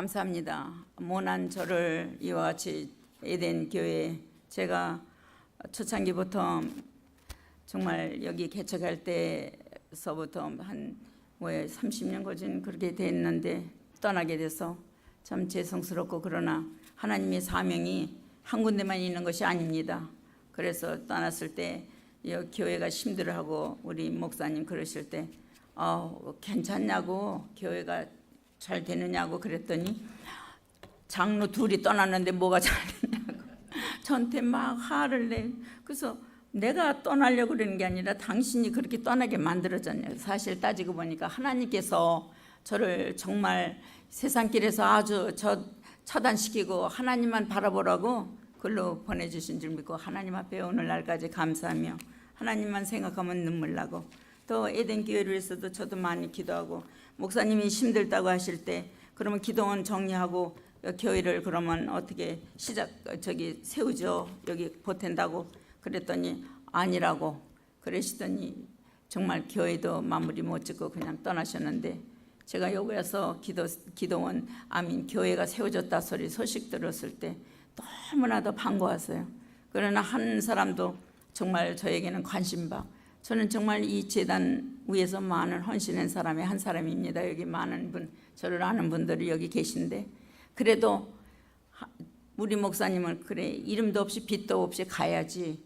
감사합니다. 모난 저를 이와 같이 에덴 교회 제가 초창기부터 정말 여기 개척할 때서부터 한 30년 거진 그렇게 됐는데 떠나게 돼서 참 죄송스럽고, 그러나 하나님의 사명이 한 군데만 있는 것이 아닙니다. 그래서 떠났을 때 교회가 힘들어하고 우리 목사님 그러실 때 괜찮냐고, 교회가 잘 되느냐고 그랬더니 장로 둘이 떠났는데 뭐가 잘 되냐고 저한테 막 화를 내. 그래서 내가 떠나려고 그러는 게 아니라 당신이 그렇게 떠나게 만들어졌냐고. 사실 따지고 보니까 하나님께서 저를 정말 세상길에서 아주 차단시키고 하나님만 바라보라고 글로 보내주신 줄 믿고 하나님 앞에 오늘날까지 감사하며 하나님만 생각하면 눈물 나고, 또 에덴 교회를 위해서도 저도 많이 기도하고, 목사님이 힘들다고 하실 때 그러면 기도원 정리하고 교회를 그러면 어떻게 세우죠, 여기 보탠다고 그랬더니 아니라고 그러시더니 정말 교회도 마무리 못 짓고 그냥 떠나셨는데, 제가 여기 와서 기도원 교회가 세워졌다 소식 들었을 때 너무나도 반가웠어요. 그러나 한 사람도 정말 저에게는 관심바, 저는 정말 이 재단 위에서 많은 헌신한 사람의 한 사람입니다. 여기 많은 분, 저를 아는 분들이 여기 계신데, 그래도 우리 목사님은 그래 이름도 없이 빛도 없이 가야지,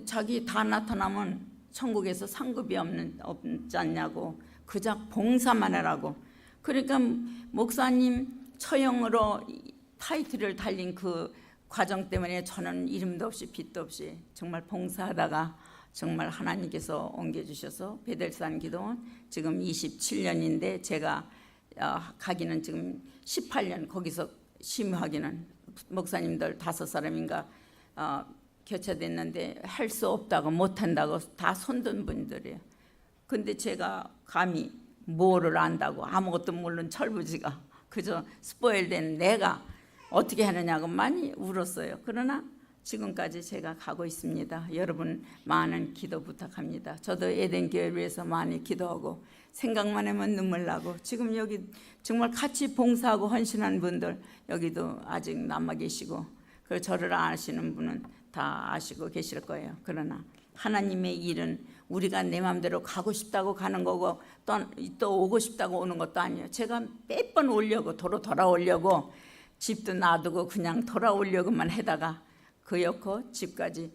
자기 다 나타나면 천국에서 상급이 없지 않냐고, 그저 봉사만 하라고. 그러니까 목사님 처형으로 타이틀을 달린 그 과정 때문에 저는 이름도 없이 빛도 없이 정말 봉사하다가 정말 하나님께서 옮겨주셔서 베델산 기도원 지금 27년인데 제가 가기는 지금 18년, 거기서 심의하기는 목사님들 5사람인가 교체됐는데 할 수 없다고, 못한다고 다 손든 분들이에요. 근데 제가 감히 뭐를 안다고, 아무것도 모르는 철부지가 그저 스포일된 내가 어떻게 하느냐고 많이 울었어요. 그러나 지금까지 제가 가고 있습니다. 여러분 많은 기도 부탁합니다. 저도 에덴 교회를 위해서 많이 기도하고 생각만 하면 눈물 나고, 지금 여기 정말 같이 봉사하고 헌신한 분들 여기도 아직 남아 계시고, 그 저를 아시는 분은 다 아시고 계실 거예요. 그러나 하나님의 일은 우리가 내 마음대로 가고 싶다고 가는 거고 또 오고 싶다고 오는 것도 아니에요. 제가 몇 번 오려고 돌아오려고 집도 놔두고 그냥 돌아오려고만 하다가 그였고 집까지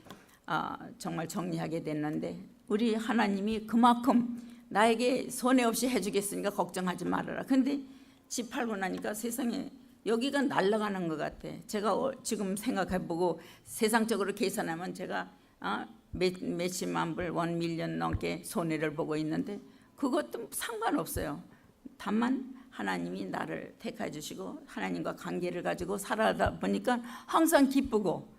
정말 정리하게 됐는데, 우리 하나님이 그만큼 나에게 손해 없이 해주겠으니까 걱정하지 말아라. 근데 집 팔고 나니까 세상에 여기가 날아가는 것 같아. 제가 지금 생각해보고 세상적으로 계산하면 제가 몇십만 불, 1밀리언 넘게 손해를 보고 있는데 그것도 상관없어요. 다만 하나님이 나를 택해 주시고 하나님과 관계를 가지고 살아다 보니까 항상 기쁘고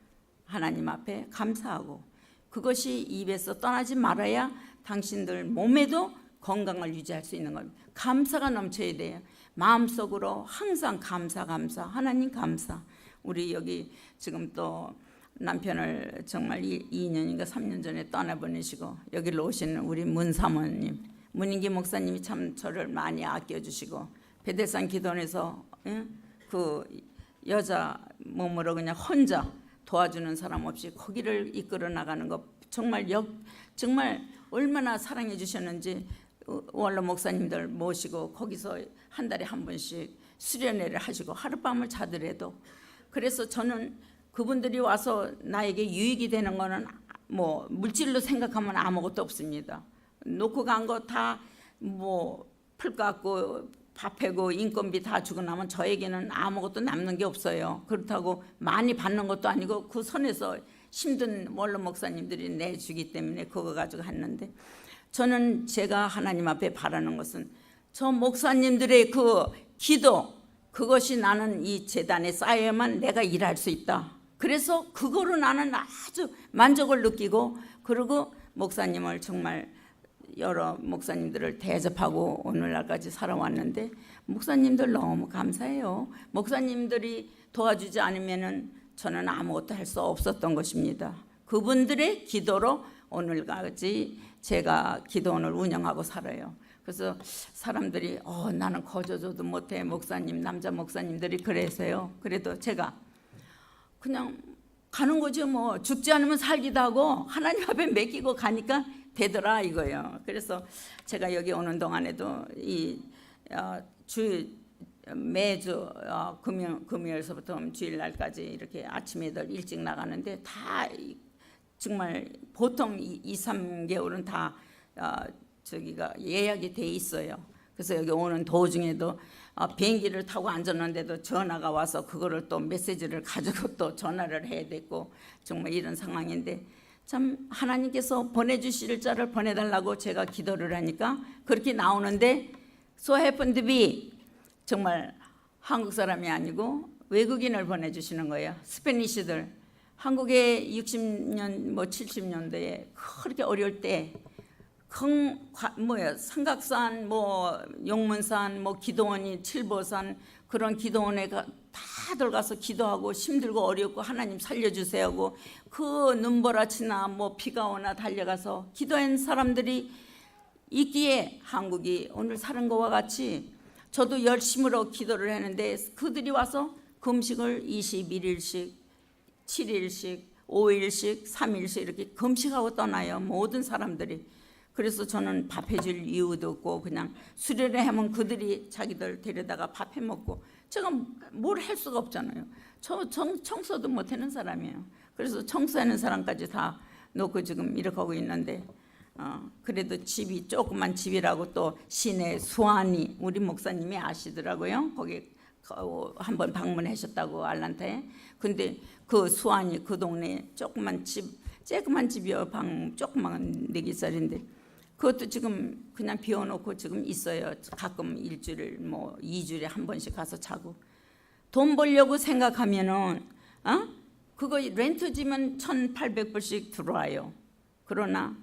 하나님 앞에 감사하고, 그것이 입에서 떠나지 말아야 당신들 몸에도 건강을 유지할 수 있는 겁니다. 감사가 넘쳐야 돼요. 마음속으로 항상 감사, 하나님 감사. 우리 여기 지금 또 남편을 정말 2년인가 3년 전에 떠나보내시고 여기로 오신 우리 문사모님, 문인기 목사님이 참 저를 많이 아껴주시고, 베델산 기도원에서 그 여자 몸으로 그냥 혼자 도와주는 사람 없이 거기를 이끌어 나가는 거 정말 얼마나 사랑해 주셨는지, 원로 목사님들 모시고 거기서 한 달에 한 번씩 수련회를 하시고 하룻밤을 자더라도, 그래서 저는 그분들이 와서 나에게 유익이 되는 거는 뭐 물질로 생각하면 아무것도 없습니다. 놓고 간 거 다 뭐 풀 깎고 밥 해고 인건비 다 주고 나면 저에게는 아무것도 남는 게 없어요. 그렇다고 많이 받는 것도 아니고 그 선에서 힘든 원로 목사님들이 내주기 때문에 그거 가지고 했는데, 저는 제가 하나님 앞에 바라는 것은 저 목사님들의 그 기도, 그것이 나는 이 재단에 쌓여야만 내가 일할 수 있다. 그래서 그거로 나는 아주 만족을 느끼고, 그리고 목사님을 정말 여러 목사님들을 대접하고 오늘날까지 살아왔는데 목사님들 너무 감사해요. 목사님들이 도와주지 않으면은 저는 아무것도 할 수 없었던 것입니다. 그분들의 기도로 오늘까지 제가 기도원을 운영하고 살아요. 그래서 사람들이 나는 거저줘도 못해 목사님, 남자 목사님들이 그래서요. 그래도 제가 그냥 가는 거죠. 뭐 죽지 않으면 살기도 하고 하나님 앞에 맡기고 가니까 되더라 이거예요. 그래서 제가 여기 오는 동안에도 매주 금요일서부터 주일날까지 이렇게 아침에들 일찍 나가는데 다 정말 보통 2-3개월은 다 저기가 예약이 돼 있어요. 그래서 여기 오는 도중에도 비행기를 타고 앉았는데도 전화가 와서 그거를 또 메시지를 가지고 또 전화를 해야 됐고 정말 이런 상황인데 참 하나님께서 보내주실 자를 보내달라고 제가 기도를 하니까 그렇게 나오는데 so happened to be 정말 한국 사람이 아니고 외국인을 보내주시는 거예요. 스페니쉬들. 한국에 60년 뭐 70년대에 그렇게 어려울 때 삼각산 뭐 용문산 뭐 기도원이 칠보산 그런 기도원에 다들 가서 기도하고 힘들고 어렵고 하나님 살려주세요 하고 그 눈보라치나 뭐 비가 오나 달려가서 기도한 사람들이 있기에 한국이 오늘 사는 것과 같이 저도 열심으로 기도를 했는데 그들이 와서 금식을 21일씩 7일씩 5일씩 3일씩 이렇게 금식하고 떠나요. 모든 사람들이. 그래서 저는 밥 해줄 이유도 없고 그냥 수련회 하면 그들이 자기들 데려다가 밥 해먹고 제가 뭘 할 수가 없잖아요. 저 청소도 못하는 사람이에요. 그래서 청소하는 사람까지 다 놓고 지금 이렇게 하고 있는데 그래도 집이 조그만 집이라고 또 시내 수완이 우리 목사님이 아시더라고요. 거기 한번 방문하셨다고 알란타에. 근데 그 수완이 그 동네 조그만 집이요. 방 조그만 4개짜리인데 그것도 지금 그냥 비워놓고 지금 있어요. 가끔 일주일 뭐 2주일에 한 번씩 가서 자고. 돈 벌려고 생각하면은 그거 렌트지면 1,800불씩 들어와요. 그러나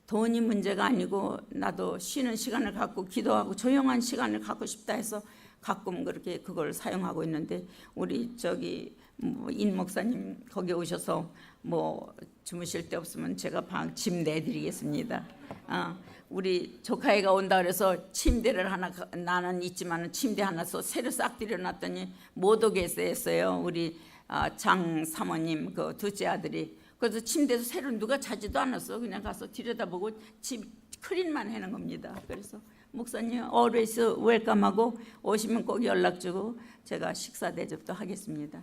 돈이 문제가 아니고 나도 쉬는 시간을 갖고 기도하고 조용한 시간을 갖고 싶다 해서 가끔 그렇게 그걸 사용하고 있는데 우리 저기 인 목사님 거기 오셔서 뭐 주무실 데 없으면 제가 집 내드리겠습니다. 우리 조카애가 온다 그래서 침대를 하나 나는 있지만 침대 하나 새로 싹 들여놨더니 못 오게 했어요. 우리 장 사모님 그 둘째 아들이. 그래서 침대에서 새로 누가 자지도 않았어. 그냥 가서 들여다보고 집 클린만 하는 겁니다. 그래서 목사님 always 웰컴하고 오시면 꼭 연락 주고 제가 식사 대접도 하겠습니다.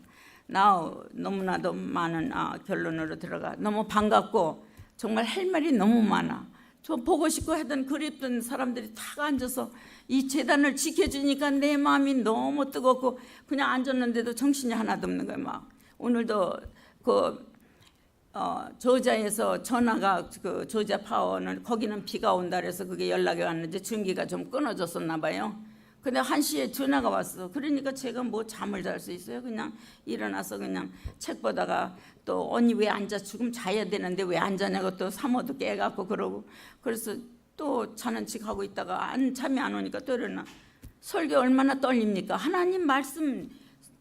너무나도 많은 결론으로 들어가 너무 반갑고 정말 할 말이 너무 많아. 저 보고 싶고 하던 그립던 사람들이 다 앉아서 이 재단을 지켜주니까 내 마음이 너무 뜨겁고 그냥 앉았는데도 정신이 하나도 없는 거예요. 막 오늘도 조자에서 전화가 그 조자 파워는 거기는 비가 온다 그래서 그게 연락이 왔는데 전기가 좀 끊어졌었나 봐요. 근데 1시에 전화가 왔어. 그러니까 제가 뭐 잠을 잘 수 있어요. 그냥 일어나서 그냥 책 보다가 또 언니 왜 앉아 지금 자야 되는데 왜 안 자냐고 또 사모도 깨갖고 그러고 그래서 또 자는 척 하고 있다가 잠이 안 오니까 또 일어나. 설교 얼마나 떨립니까? 하나님 말씀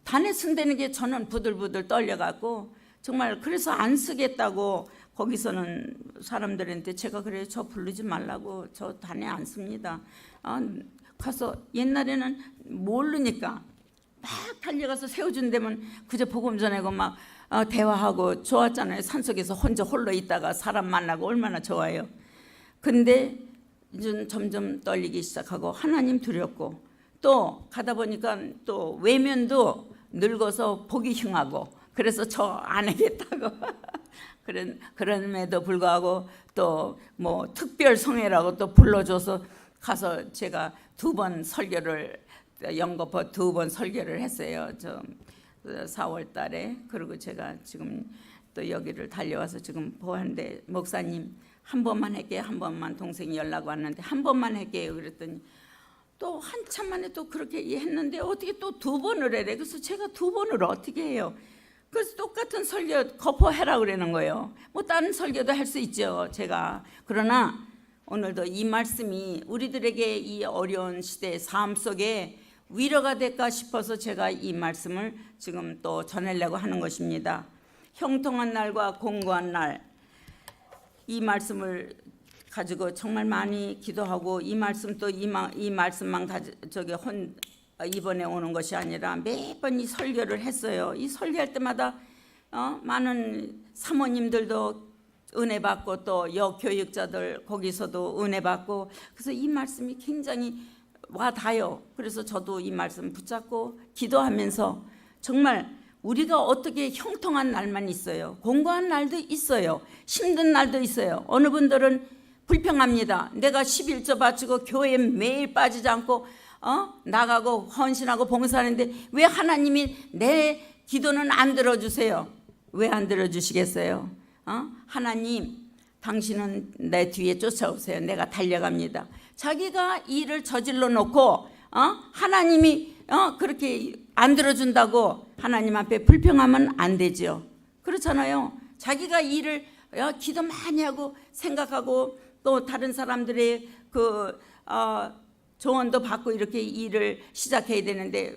단에 쓴다는 게 저는 부들부들 떨려갖고 정말 그래서 안 쓰겠다고 거기서는 사람들한테 제가 그래요. 저 부르지 말라고 저 단에 안 씁니다. 가서 옛날에는 모르니까 막 달려가서 세워준다면 그저 복음 전하고 막 대화하고 좋았잖아요. 산속에서 혼자 홀로 있다가 사람 만나고 얼마나 좋아요. 근데 이제 점점 떨리기 시작하고 하나님 두렵고 또 가다 보니까 또 외면도 늙어서 보기 흉하고 그래서 저 안 하겠다고 그럼에도 불구하고 또 뭐 특별 성회라고 또 불러줘서 가서 제가 2번 설교를 영거포 2번 설교를 했어요. 저 4월 달에. 그리고 제가 지금 또 여기를 달려와서 지금 보는데 목사님 한 번만 할게요. 한 번만. 동생이 연락 왔는데 한 번만 할게요. 그랬더니 또 한참 만에 또 그렇게 했는데 어떻게 또 2번을 해래. 그래서 제가 2번을 어떻게 해요. 그래서 똑같은 설교 거포해라 그러는 거예요. 뭐 다른 설교도 할 수 있죠 제가. 그러나 오늘도 이 말씀이 우리들에게 이 어려운 시대의 삶 속에 위로가 될까 싶어서 제가 이 말씀을 지금 또 전하려고 하는 것입니다. 형통한 날과 공고한 날, 이 말씀을 가지고 정말 많이 기도하고 이 말씀 또 이 말씀만 이번에 오는 것이 아니라 매번 이 설교를 했어요. 이 설교할 때마다 많은 사모님들도 은혜 받고 또 여교육자들 거기서도 은혜 받고, 그래서 이 말씀이 굉장히 와닿아요. 그래서 저도 이 말씀 붙잡고 기도하면서 정말 우리가 어떻게 형통한 날만 있어요. 공고한 날도 있어요. 힘든 날도 있어요. 어느 분들은 불평합니다. 내가 11조 바치고 교회에 매일 빠지지 않고 나가고 헌신하고 봉사하는데 왜 하나님이 내 기도는 안 들어주세요? 왜 안 들어주시겠어요? 하나님, 당신은 내 뒤에 쫓아오세요. 내가 달려갑니다. 자기가 일을 저질러 놓고 하나님이 그렇게 안 들어준다고 하나님 앞에 불평하면 안 되죠. 그렇잖아요. 자기가 일을 기도 많이 하고 생각하고 또 다른 사람들의 조언도 받고 이렇게 일을 시작해야 되는데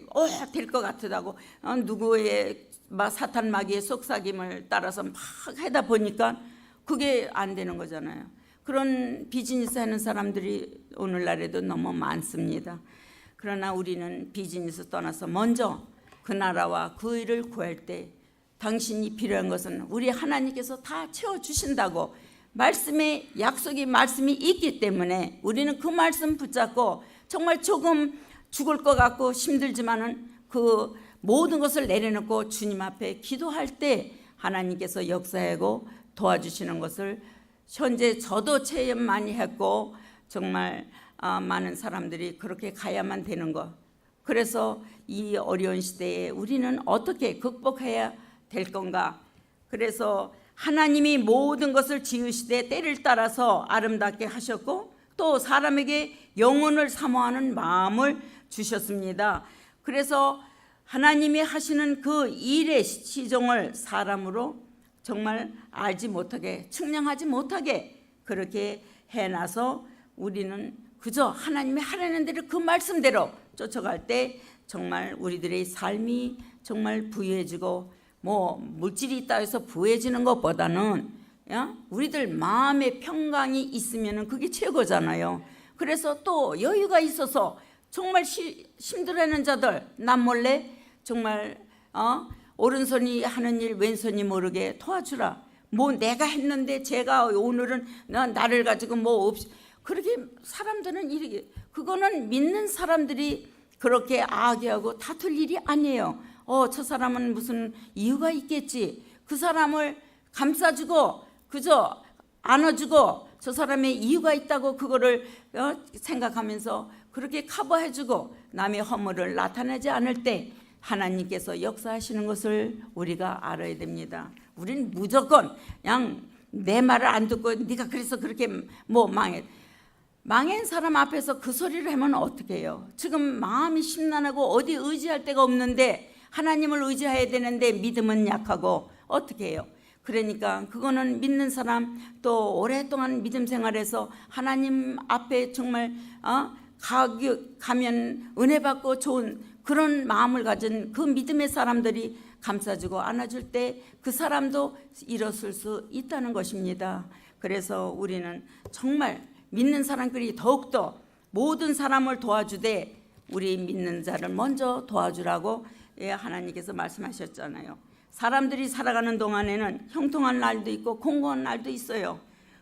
될 것 같다고 누구의 사탄 마귀의 속삭임을 따라서 막 하다 보니까 그게 안 되는 거잖아요. 그런 비즈니스 하는 사람들이 오늘날에도 너무 많습니다. 그러나 우리는 비즈니스 떠나서 먼저 그 나라와 그 일을 구할 때 당신이 필요한 것은 우리 하나님께서 다 채워주신다고 말씀에 말씀이 있기 때문에 우리는 그 말씀 붙잡고 정말 조금 죽을 것 같고 힘들지만은 그 모든 것을 내려놓고 주님 앞에 기도할 때 하나님께서 역사하고 도와주시는 것을 현재 저도 체험 많이 했고 정말 많은 사람들이 그렇게 가야만 되는 것. 그래서 이 어려운 시대에 우리는 어떻게 극복해야 될 건가? 그래서 하나님이 모든 것을 지으시되 때를 따라서 아름답게 하셨고 또 사람에게 영혼을 사모하는 마음을 주셨습니다. 그래서 하나님이 하시는 그 일의 시종을 사람으로 정말 알지 못하게 측량하지 못하게 그렇게 해놔서 우리는 그저 하나님이 하라는 대로 그 말씀대로 쫓아갈 때 정말 우리들의 삶이 정말 부유해지고 물질이 있다 해서 부유해지는 것보다는 우리들 마음의 평강이 있으면 그게 최고잖아요. 그래서 또 여유가 있어서 정말 힘들어하는 자들 남몰래 정말 오른손이 하는 일 왼손이 모르게 도와주라. 내가 했는데 제가 오늘은 나를 가지고 그렇게 사람들은 이렇게 그거는 믿는 사람들이 그렇게 악의하고 다툴 일이 아니에요. 저 사람은 무슨 이유가 있겠지. 그 사람을 감싸주고 그저 안아주고 저 사람의 이유가 있다고 그거를 생각하면서 그렇게 커버해주고 남의 허물을 나타내지 않을 때 하나님께서 역사하시는 것을 우리가 알아야 됩니다. 우리는 무조건 그냥 내 말을 안 듣고 네가 그래서 그렇게 망한 사람 앞에서 그 소리를 하면 어떻게 해요? 지금 마음이 심란하고 어디 의지할 데가 없는데 하나님을 의지해야 되는데 믿음은 약하고 어떻게 해요? 그러니까 그거는 믿는 사람 또 오랫동안 믿음 생활해서 하나님 앞에 정말 가면 은혜 받고 좋은 그런 마음을 가진 그 믿음의 사람들이 감싸주고 안아줄 때 그 사람도 일어설 수 있다는 것입니다. 그래서 우리는 정말 믿는 사람들이 더욱더 모든 사람을 도와주되 우리 믿는 자를 먼저 도와주라고 하나님께서 말씀하셨잖아요. 사람들이 살아가는 동안에는 형통한 날도 있고 공고한 날도 있어요.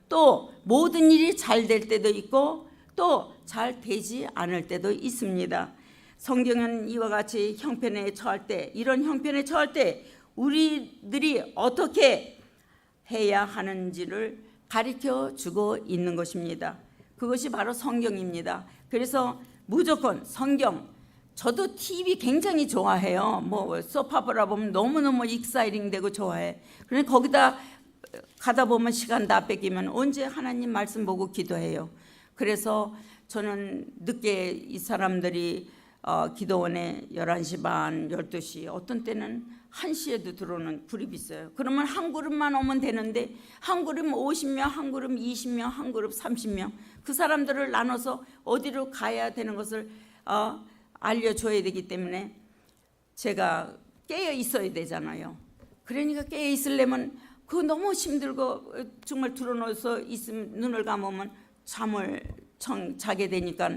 또 모든 일이 잘 될 때도 있고 또 잘 되지 않을 때도 있습니다. 성경은 이와 같이 형편에 처할 때, 이런 형편에 처할 때 우리들이 어떻게 해야 하는지를 가르쳐 주고 있는 것입니다. 그것이 바로 성경입니다. 그래서 무조건 성경, 저도 TV 굉장히 좋아해요. 소파보라 보면 너무너무 익사이팅 되고 좋아해. 그런데 거기다 가다 보면 시간 다 뺏기면 언제 하나님 말씀 보고 기도해요. 그래서 저는 늦게 이 사람들이 기도원에 11시 반, 12시 어떤 때는 1시에도 들어오는 그룹이 있어요. 그러면 한 그룹만 오면 되는데 한 그룹 50명, 한 그룹 20명, 한 그룹 30명 그 사람들을 나눠서 어디로 가야 되는 것을 알려줘야 되기 때문에 제가 깨어 있어야 되잖아요. 그러니까 깨어 있으려면 그거 너무 힘들고 정말 들어놓아서 있으면 눈을 감으면 잠을 자게 되니까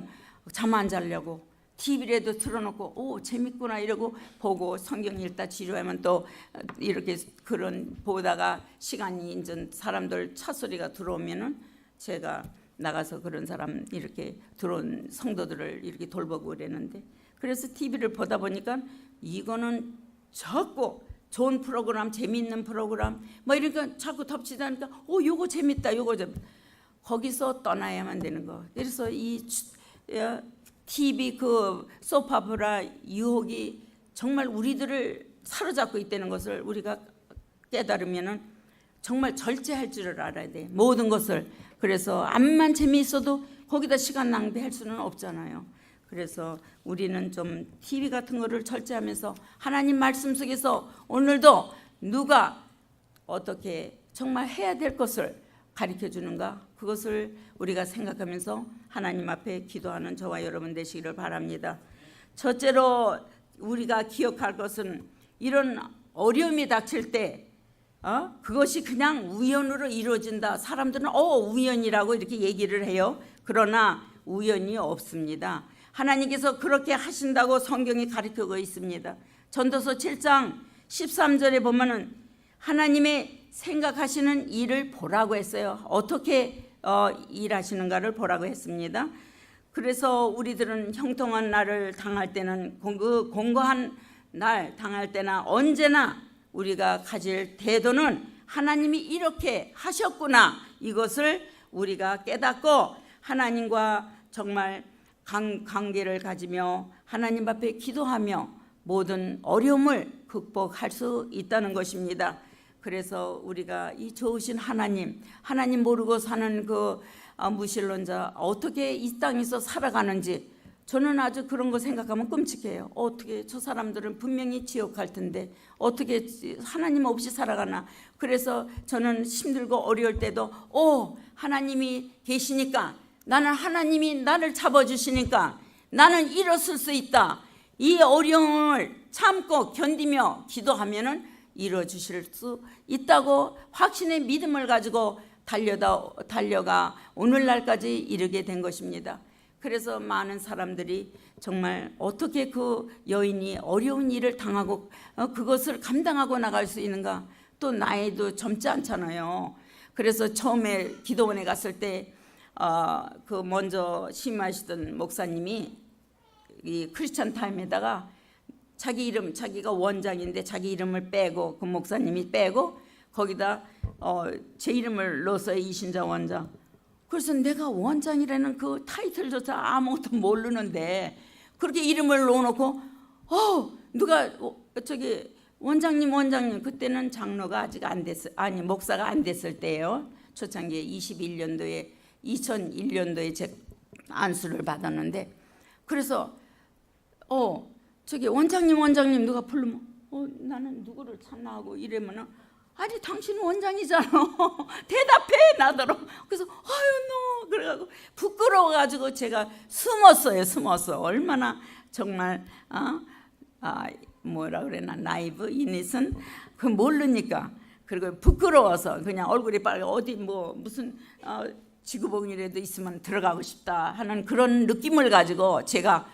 잠 안 자려고 TV라도 틀어놓고 오 재밌구나 이러고 보고 성경 읽다 지루하면 또 이렇게 그런 보다가 시간이 이제 사람들 차 소리가 들어오면은 제가 나가서 그런 사람 이렇게 들어온 성도들을 이렇게 돌보고 그랬는데, 그래서 TV를 보다 보니까 이거는 자꾸 좋은 프로그램, 재미있는 프로그램 뭐 이러니까 자꾸 덮치다니까 요거 재밌다, 요거 좀 거기서 떠나야만 되는 거. 그래서 이 TV 그 소파브라 유혹이 정말 우리들을 사로잡고 있다는 것을 우리가 깨달으면은 정말 절제할 줄을 알아야 돼, 모든 것을. 그래서 암만 재미있어도 거기다 시간 낭비할 수는 없잖아요. 그래서 우리는 좀 TV 같은 거를 절제하면서 하나님 말씀 속에서 오늘도 누가 어떻게 정말 해야 될 것을 가르쳐 주는가, 그것을 우리가 생각하면서 하나님 앞에 기도하는 저와 여러분 되시기를 바랍니다. 첫째로 우리가 기억할 것은 이런 어려움이 닥칠 때 그것이 그냥 우연으로 이루어진다. 사람들은 우연이라고 이렇게 얘기를 해요. 그러나 우연이 없습니다. 하나님께서 그렇게 하신다고 성경이 가르치고 있습니다. 전도서 7장 13절에 보면은 하나님의 생각하시는 일을 보라고 했어요. 어떻게 일하시는가를 보라고 했습니다. 그래서 우리들은 형통한 날을 당할 때는 공고한 날 당할 때나 언제나 우리가 가질 태도는 하나님이 이렇게 하셨구나, 이것을 우리가 깨닫고 하나님과 정말 관계를 가지며 하나님 앞에 기도하며 모든 어려움을 극복할 수 있다는 것입니다. 그래서 우리가 이 좋으신 하나님 모르고 사는 그 무신론자 어떻게 이 땅에서 살아가는지 저는 아주 그런 거 생각하면 끔찍해요. 어떻게 저 사람들은 분명히 지옥 갈 텐데 어떻게 하나님 없이 살아가나. 그래서 저는 힘들고 어려울 때도 하나님이 계시니까, 나는 하나님이 나를 잡아주시니까 나는 일어설 수 있다. 이 어려움을 참고 견디며 기도하면은 이루어주실 수 있다고 확신의 믿음을 가지고 달려가 오늘날까지 이르게 된 것입니다. 그래서 많은 사람들이 정말 어떻게 그 여인이 어려운 일을 당하고 그것을 감당하고 나갈 수 있는가. 또 나이도 젊지 않잖아요. 그래서 처음에 기도원에 갔을 때 그 먼저 심하시던 목사님이 이 크리스찬 타임에다가 자기 이름, 자기가 원장인데 자기 이름을 빼고, 그 목사님이 빼고 거기다 제 이름을 넣었어요. 이신자 원장. 그래서 내가 원장이라는 그 타이틀조차 아무것도 모르는데 그렇게 이름을 넣어놓고 누가 저기 원장님, 그때는 장로가 아직 안 됐어요. 아니 목사가 안 됐을 때예요. 초창기에 2001년도에 제 안수를 받았는데, 그래서 저기 원장님 누가 부르면 나는 누구를 찾나 하고 이러면은 아니 당신은 원장이잖아 대답해 나더러. 그래서 너 그래가지고 부끄러워가지고 제가 숨었어. 얼마나 정말 뭐라 그래나 나이브 이닛은 그 모르니까. 그리고 부끄러워서 그냥 얼굴이 빨개 어디 뭐 무슨 지구봉이라도 있으면 들어가고 싶다 하는 그런 느낌을 가지고 제가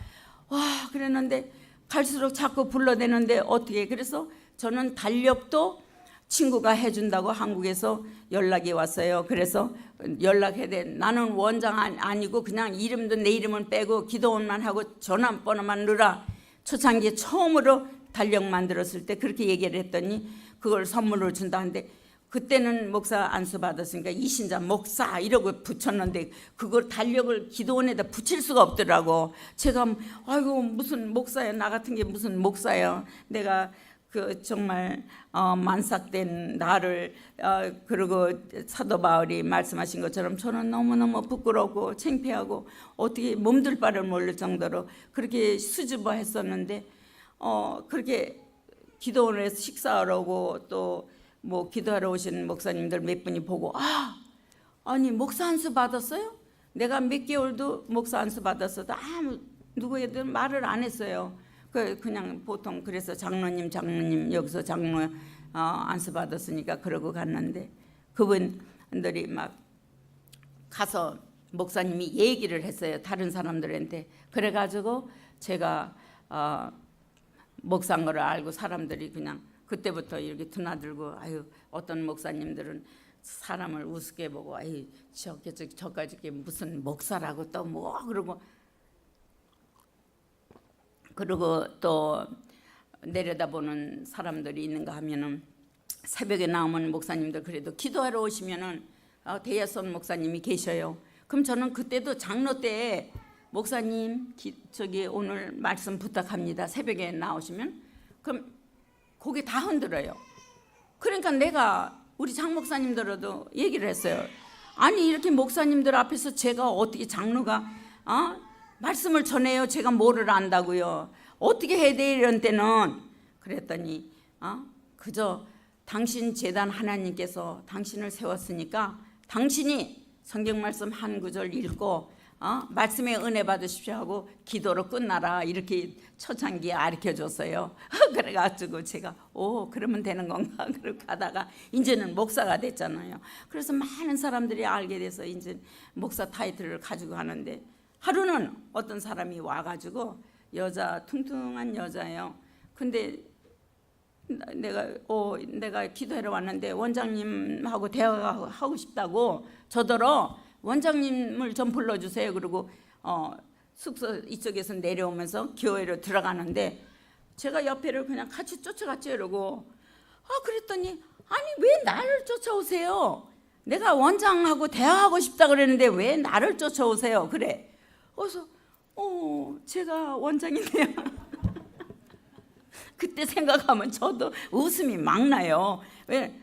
그랬는데 갈수록 자꾸 불러대는데 어떻게. 그래서 저는 달력도 친구가 해준다고 한국에서 연락이 왔어요. 그래서 연락해야 돼. 나는 원장 아니고 그냥 이름도 내 이름은 빼고 기도원만 하고 전화번호만 넣으라. 초창기에 처음으로 달력 만들었을 때 그렇게 얘기를 했더니 그걸 선물로 준다는데, 그때는 목사 안수 받았으니까 이신자 목사 이러고 붙였는데 그걸 달력을 기도원에다 붙일 수가 없더라고. 제가 아이고 무슨 목사야, 나 같은 게 무슨 목사야. 내가 그 정말 만삭된 나를 그리고 사도 바울이 말씀하신 것처럼 저는 너무너무 부끄럽고 창피하고 어떻게 몸둘 바를 모를 정도로 그렇게 수줍어했었는데 그렇게 기도원에서 식사하러 오고 또 뭐 기도하러 오신 목사님들 몇 분이 보고 아니 목사 안수 받았어요? 내가 몇 개월도 목사 안수 받았어도 아무 누구에도 말을 안 했어요. 그냥 보통 그래서 장로님 여기서 장로 안수 받았으니까 그러고 갔는데 그분들이 막 가서 목사님이 얘기를 했어요. 다른 사람들한테. 그래가지고 제가 목사인 걸 알고 사람들이 그냥 그때부터 이렇게 드나들고 아유 어떤 목사님들은 사람을 우습게 보고 아유 저까지 무슨 목사라고 또 뭐 그러고 또 내려다보는 사람들이 있는가 하면은 새벽에 나오면 목사님들 그래도 기도하러 오시면은 대야선 목사님이 계셔요. 그럼 저는 그때도 장로 때 목사님 저기 오늘 말씀 부탁합니다. 새벽에 나오시면 그럼 고개 다 흔들어요. 그러니까 내가 우리 장 목사님들도 얘기를 했어요. 아니 이렇게 목사님들 앞에서 제가 어떻게 장로가 말씀을 전해요. 제가 뭐를 안다고요. 어떻게 해야 돼 이런 때는. 그랬더니 그저 당신 재단 하나님께서 당신을 세웠으니까 당신이 성경 말씀 한 구절 읽고 말씀에 은혜 받으십시오 하고 기도로 끝나라 이렇게 초창기에 가르쳐줬어요. 그래가지고 제가 그러면 되는 건가 그렇게 하다가 이제는 목사가 됐잖아요. 그래서 많은 사람들이 알게 돼서 이제 목사 타이틀을 가지고 하는데 하루는 어떤 사람이 와가지고 여자 퉁퉁한 여자예요. 근데 내가 기도하러 왔는데 원장님하고 대화하고 싶다고 저더러 원장님을 좀 불러주세요. 그리고 숙소 이쪽에서 내려오면서 교회로 들어가는데 제가 옆에를 그냥 같이 쫓아갔죠. 이러고 그랬더니 아니 왜 나를 쫓아오세요? 내가 원장하고 대화하고 싶다 그랬는데 왜 나를 쫓아오세요? 그래. 그래서 제가 원장인데요. 그때 생각하면 저도 웃음이 막 나요. 왜?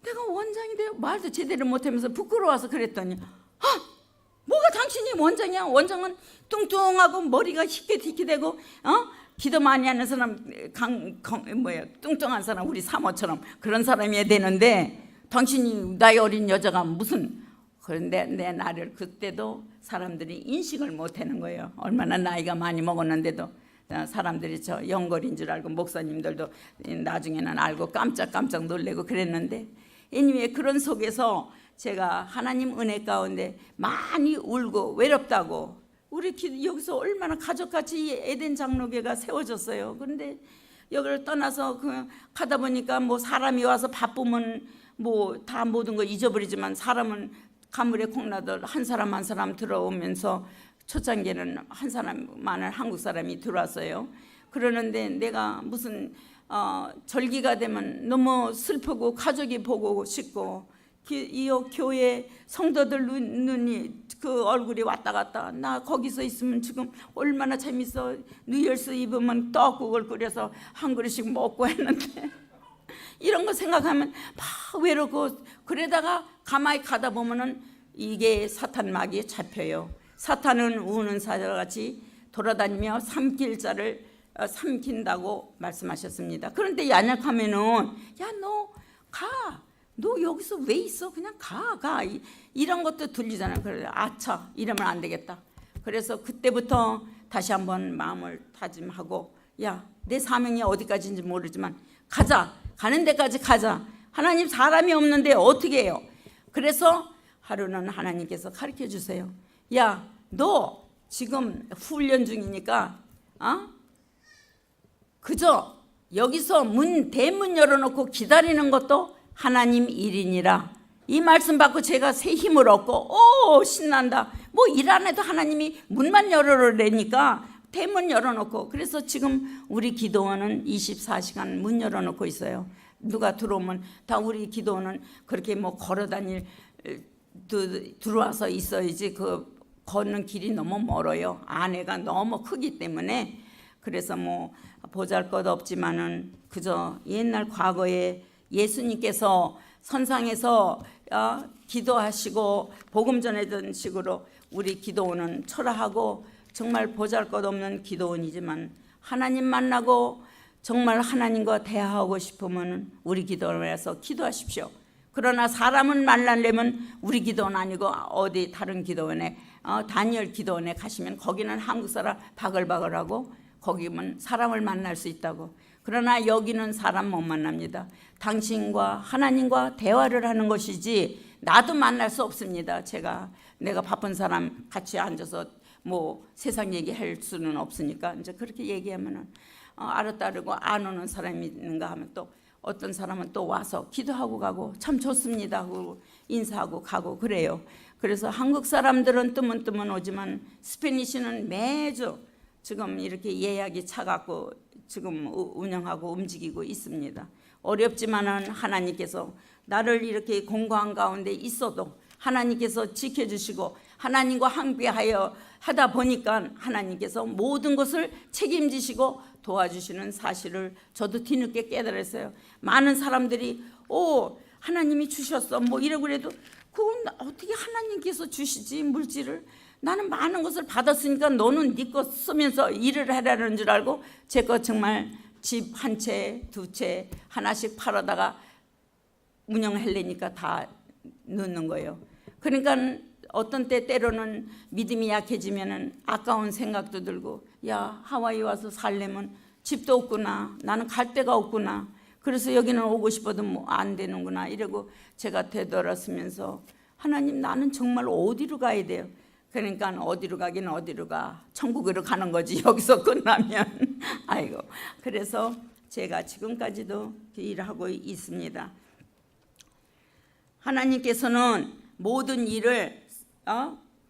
내가 원장인데요. 말도 제대로 못하면서 부끄러워서 그랬더니 뭐가 당신이 원장이야? 원장은 뚱뚱하고 머리가 희끗희끗하고 기도 많이 하는 사람 뚱뚱한 사람 우리 사모처럼 그런 사람이어야 되는데 당신이 나이 어린 여자가 무슨. 그런데 내 나를 그때도 사람들이 인식을 못하는 거예요. 얼마나 나이가 많이 먹었는데도 사람들이 저 영걸인 줄 알고 목사님들도 나중에는 알고 깜짝깜짝 놀래고 그랬는데 애니메 그런 속에서 제가 하나님 은혜 가운데 많이 울고 외롭다고 우리 여기서 얼마나 가족같이 에덴 장로교가 세워졌어요. 그런데 여기를 떠나서 가다 보니까 뭐 사람이 와서 바쁘면 뭐 다 모든 거 잊어버리지만 사람은 가물에 콩나들 한 사람 한 사람 들어오면서 초창기에는 한 사람만은 한국 사람이 들어왔어요. 그러는데 내가 무슨 절기가 되면 너무 슬프고 가족이 보고 싶고 이 교회 성도들 눈이 그 얼굴이 왔다 갔다. 나 거기서 있으면 지금 얼마나 재밌어. 뉴열스 입으면 떡국을 끓여서 한 그릇씩 먹고 했는데 이런 거 생각하면 막 외롭고 그러다가 가만히 가다 보면은 이게 사탄 마귀에 잡혀요. 사탄은 우는 사자같이 돌아다니며 삼킬 자를 삼킨다고 말씀하셨습니다. 그런데 연약하면은 야 너 가. 너 여기서 왜 있어? 그냥 가. 이런 것도 들리잖아요. 그래서 아차 이러면 안 되겠다. 그래서 그때부터 다시 한번 마음을 다짐하고 야 내 사명이 어디까지인지 모르지만 가자. 가는 데까지 가자. 하나님 사람이 없는데 어떻게 해요? 그래서 하루는 하나님께서 가르쳐 주세요. 야 너 지금 훈련 중이니까 그저 여기서 대문 열어놓고 기다리는 것도 하나님 일이니라. 이 말씀 받고 제가 새 힘을 얻고 신난다. 뭐 일 안 해도 하나님이 문만 열어놓으니까 대문 열어놓고 그래서 지금 우리 기도원은 24시간 문 열어놓고 있어요. 누가 들어오면 다 우리 기도원은 그렇게 뭐 걸어다닐 들어와서 있어야지 그 걷는 길이 너무 멀어요. 안에가 너무 크기 때문에 그래서 뭐 보잘것 없지만은 그저 옛날 과거에 예수님께서 선상에서 기도하시고 복음 전해던 식으로 우리 기도원은 초라하고 정말 보잘것없는 기도원이지만 하나님 만나고 정말 하나님과 대화하고 싶으면 우리 기도원에서 기도하십시오. 그러나 사람을 만나려면 우리 기도원 아니고 어디 다른 기도원에 다니엘 기도원에 가시면 거기는 한국 사람 바글바글하고 거기면 사람을 만날 수 있다고. 그러나 여기는 사람 못 만납니다. 당신과 하나님과 대화를 하는 것이지 나도 만날 수 없습니다. 내가 바쁜 사람 같이 앉아서 뭐 세상 얘기할 수는 없으니까 이제 그렇게 얘기하면은 알았다 그러고 안 오는 사람이 있는가 하면 또 어떤 사람은 또 와서 기도하고 가고 참 좋습니다 하고 인사하고 가고 그래요. 그래서 한국 사람들은 뜨문뜨문 오지만 스페니쉬는 매주 지금 이렇게 예약이 차갖고 지금 운영하고 움직이고 있습니다. 어렵지만은 하나님께서 나를 이렇게 공고한 가운데 있어도 하나님께서 지켜주시고 하나님과 함께하여 하다 보니까 하나님께서 모든 것을 책임지시고 도와주시는 사실을 저도 뒤늦게 깨달았어요. 많은 사람들이 하나님이 주셨어 뭐 이러고 그래도 그건 어떻게 하나님께서 주시지 물질을 나는 많은 것을 받았으니까 너는 네 것 쓰면서 일을 하라는 줄 알고 제 것 정말 집 한 채, 두 채 하나씩 팔아다가 운영하려니까 다 넣는 거예요. 그러니까 어떤 때로는 믿음이 약해지면은 아까운 생각도 들고 야 하와이 와서 살려면 집도 없구나 나는 갈 데가 없구나 그래서 여기는 오고 싶어도 뭐 안 되는구나 이러고 제가 되돌아서면서 하나님 나는 정말 어디로 가야 돼요? 그러니까 어디로 가긴 어디로 가 천국으로 가는 거지 여기서 끝나면 아이고 그래서 제가 지금까지도 일하고 있습니다. 하나님께서는 모든 일을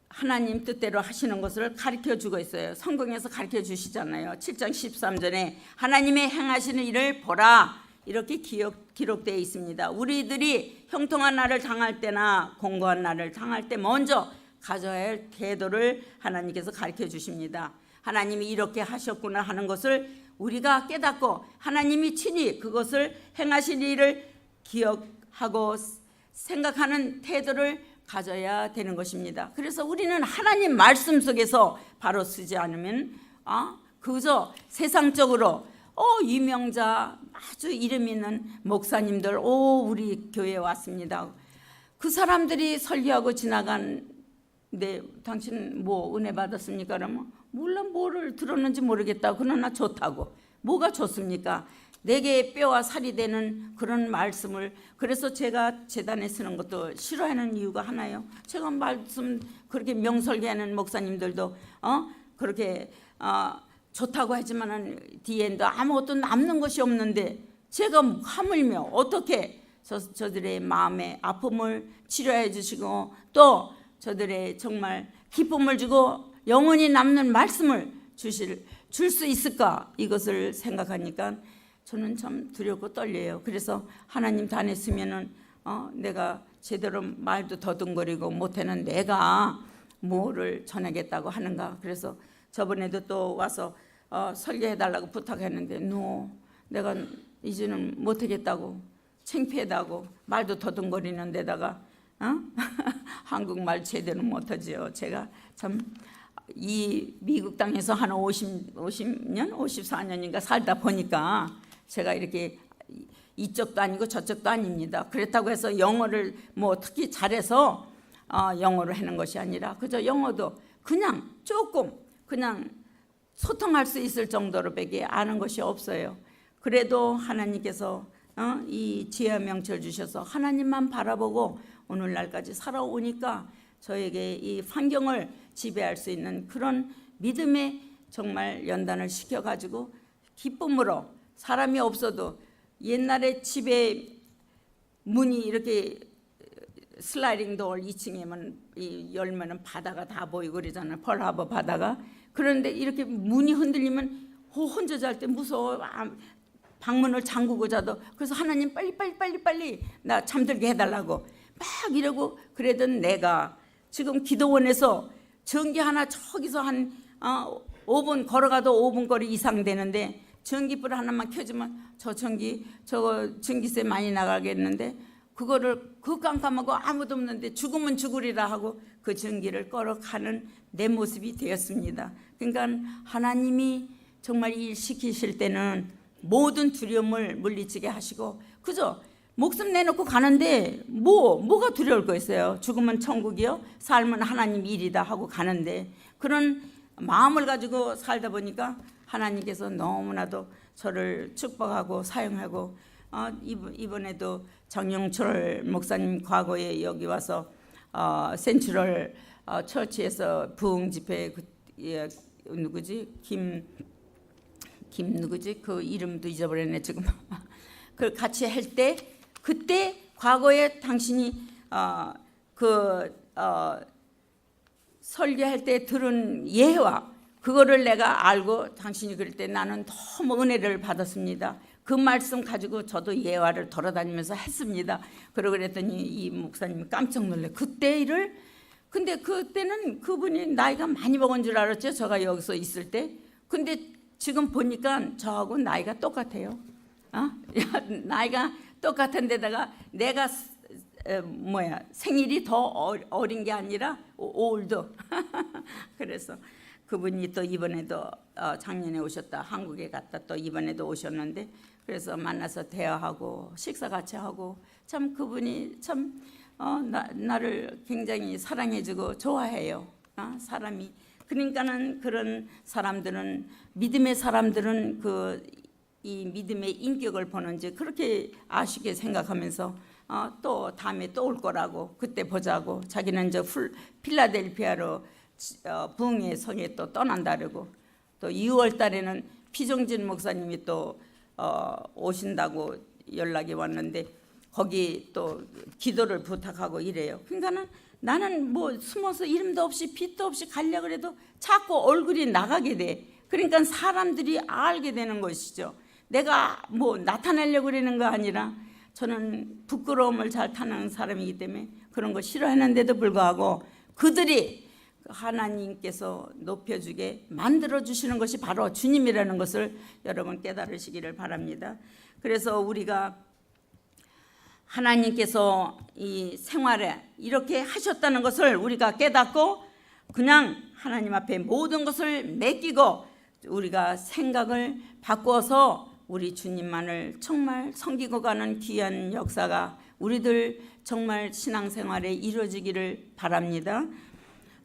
하나님 뜻대로 하시는 것을 가르쳐주고 있어요. 성경에서 가르쳐주시잖아요. 7장 13절에 하나님의 행하시는 일을 보라 이렇게 기록되어 있습니다. 우리들이 형통한 날을 당할 때나 공고한 날을 당할 때 먼저 가져야 할 태도를 하나님께서 가르쳐주십니다. 하나님이 이렇게 하셨구나 하는 것을 우리가 깨닫고 하나님이 친히 그것을 행하실 일을 기억하고 생각하는 태도를 가져야 되는 것입니다. 그래서 우리는 하나님 말씀 속에서 바로 쓰지 않으면 그저 세상적으로 유명자 아주 이름 있는 목사님들 우리 교회에 왔습니다. 그 사람들이 설교하고 지나간 당신 뭐 은혜 받았습니까? 그러면 몰라 뭐를 들었는지 모르겠다. 그러나 좋다고. 뭐가 좋습니까? 내게 뼈와 살이 되는 그런 말씀을 그래서 제가 재단에 쓰는 것도 싫어하는 이유가 하나요. 제가 말씀 그렇게 명설교하는 목사님들도 그렇게 좋다고 하지만은 뒤에는 아무것도 남는 것이 없는데 제가 하물며 어떻게 저들의 마음의 아픔을 치료해 주시고 또 저들의 정말 기쁨을 주고 영원히 남는 말씀을 줄 수 있을까 이것을 생각하니까 저는 참 두렵고 떨려요. 그래서 하나님 다녔으면은 내가 제대로 말도 더듬거리고 못하는 내가 뭐를 전하겠다고 하는가. 그래서 저번에도 또 와서 설교해달라고 부탁했는데 내가 이제는 못하겠다고 창피하다고 말도 더듬거리는 데다가 한국말 제대로 못하지요. 제가 참 이 미국 땅에서 한 50년, 54년인가 살다 보니까 제가 이렇게 이쪽도 아니고 저쪽도 아닙니다. 그렇다고 해서 영어를 뭐 특히 잘해서 영어를 하는 것이 아니라 그저 영어도 그냥 조금 그냥 소통할 수 있을 정도로밖에 아는 것이 없어요. 그래도 하나님께서 이 지혜와 명철 주셔서 하나님만 바라보고 오늘날까지 살아오니까 저에게 이 환경을 지배할 수 있는 그런 믿음의 정말 연단을 시켜가지고 기쁨으로 사람이 없어도 옛날에 집에 문이 이렇게 슬라이딩 도어 2층에만 열면은 바다가 다 보이고 그러잖아요. 펄하버 바다가. 그런데 이렇게 문이 흔들리면 혼자 잘 때 무서워. 방문을 잠그고 자도 그래서 하나님 빨리 나 잠들게 해달라고 막 이러고 그러던 내가 지금 기도원에서 전기 하나 저기서 한 5분 걸어가도 5분 거리 이상 되는데 전기불 하나만 켜주면 저거 전기세 많이 나가겠는데 그거를 그 깜깜하고 아무도 없는데 죽으면 죽으리라 하고 그 전기를 끌어가는 내 모습이 되었습니다. 그러니까 하나님이 정말 일 시키실 때는 모든 두려움을 물리치게 하시고 그저 목숨 내놓고 가는데 뭐가 두려울 거 있어요. 죽으면 천국이요, 삶은 하나님 일이다 하고 가는데 그런 마음을 가지고 살다 보니까 하나님께서 너무나도 저를 축복하고 사용하고 이번에도 장영철 목사님 과거에 여기 와서 센트럴 처치에서 부흥 집회 누구지 김 누구지 그 이름도 잊어버렸네 지금. 그 같이 할 때 그때 과거에 당신이 설교할 때 들은 예화 그거를 내가 알고 당신이 그럴 때 나는 너무 은혜를 받았습니다. 그 말씀 가지고 저도 예화를 돌아다니면서 했습니다. 그러고 그랬더니 이 목사님이 깜짝 놀래. 그때 일을 근데 그때는 그분이 나이가 많이 먹은 줄 알았죠. 제가 여기서 있을 때. 근데 지금 보니까 저하고 나이가 똑같아요. 나이가 똑같은 데다가 내가 생일이 더 어린 게 아니라 올드. 그래서 그분이 또 이번에도 작년에 오셨다 한국에 갔다 또 이번에도 오셨는데 그래서 만나서 대화하고 식사 같이 하고 참 그분이 참 나를 굉장히 사랑해주고 좋아해요. 사람이 그러니까는 그런 사람들은 믿음의 사람들은 이 믿음의 인격을 보는지 그렇게 아쉽게 생각하면서 또 다음에 또 올 거라고 그때 보자고 자기는 저 필라델피아로 부흥의 성에 또 떠난다고 또 2월 달에는 피종진 목사님이 또 오신다고 연락이 왔는데 거기 또 기도를 부탁하고 이래요. 그러니까는 나는 뭐 숨어서 이름도 없이 빛도 없이 가려고 해도 자꾸 얼굴이 나가게 돼. 그러니까 사람들이 알게 되는 것이죠. 내가 뭐 나타내려고 그러는 거 아니라 저는 부끄러움을 잘 타는 사람이기 때문에 그런 거 싫어하는데도 불구하고 그들이 하나님께서 높여주게 만들어주시는 것이 바로 주님이라는 것을 여러분 깨달으시기를 바랍니다. 그래서 우리가 하나님께서 이 생활에 이렇게 하셨다는 것을 우리가 깨닫고 그냥 하나님 앞에 모든 것을 맡기고 우리가 생각을 바꿔서 우리 주님만을 정말 섬기고 가는 귀한 역사가 우리들 정말 신앙생활에 이루어지기를 바랍니다.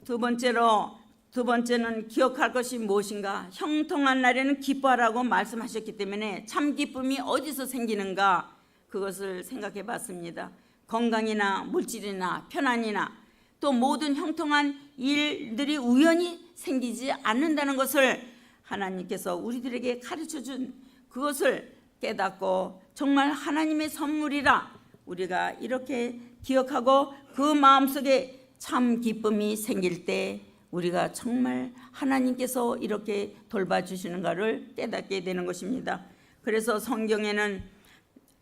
두 번째는 기억할 것이 무엇인가? 형통한 날에는 기뻐하라고 말씀하셨기 때문에 참 기쁨이 어디서 생기는가? 그것을 생각해 봤습니다. 건강이나 물질이나 편안이나 또 모든 형통한 일들이 우연히 생기지 않는다는 것을 하나님께서 우리들에게 가르쳐 준 그것을 깨닫고 정말 하나님의 선물이라 우리가 이렇게 기억하고 그 마음속에 참 기쁨이 생길 때 우리가 정말 하나님께서 이렇게 돌봐주시는가를 깨닫게 되는 것입니다. 그래서 성경에는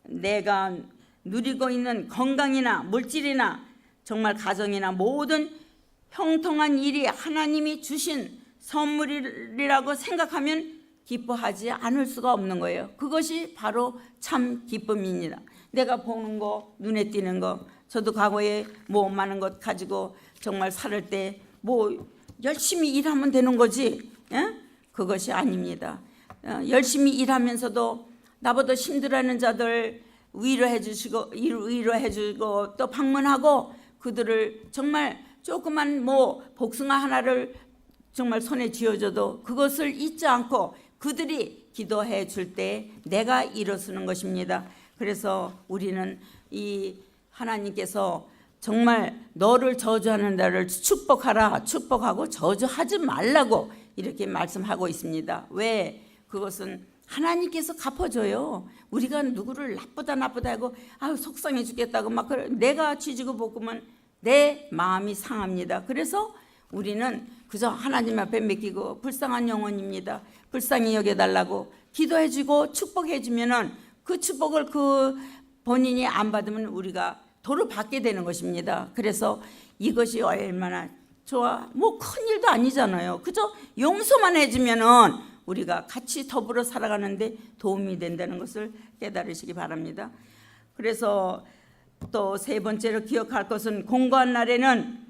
내가 누리고 있는 건강이나 물질이나 정말 가정이나 모든 형통한 일이 하나님이 주신 선물이라고 생각하면 기뻐하지 않을 수가 없는 거예요. 그것이 바로 참 기쁨입니다. 내가 보는 거, 눈에 띄는 거, 저도 과거에 뭐 많은 것 가지고 정말 살을 때 뭐 열심히 일하면 되는 거지, 그것이 아닙니다. 열심히 일하면서도 나보다 힘들어하는 자들 위로해 주고 또 방문하고 그들을 정말 조그만 뭐 복숭아 하나를 정말 손에 쥐어줘도 그것을 잊지 않고 그들이 기도해 줄 때 내가 일어서는 것입니다. 그래서 우리는 이 하나님께서 정말 너를 저주하는 자를 축복하라, 축복하고 저주하지 말라고 이렇게 말씀하고 있습니다. 왜? 그것은 하나님께서 갚아줘요. 우리가 누구를 나쁘다 하고 속상해 죽겠다고 막 내가 지지고 볶으면 내 마음이 상합니다. 그래서 우리는 그저 하나님 앞에 맡기고 불쌍한 영혼입니다. 불쌍히 여겨달라고 기도해주고 축복해주면은 그 축복을 그 본인이 안 받으면 우리가 도로 받게 되는 것입니다. 그래서 이것이 얼마나 좋아. 뭐 큰일도 아니잖아요. 그저 용서만 해주면은 우리가 같이 더불어 살아가는데 도움이 된다는 것을 깨달으시기 바랍니다. 그래서 또 세 번째로 기억할 것은 공고한 날에는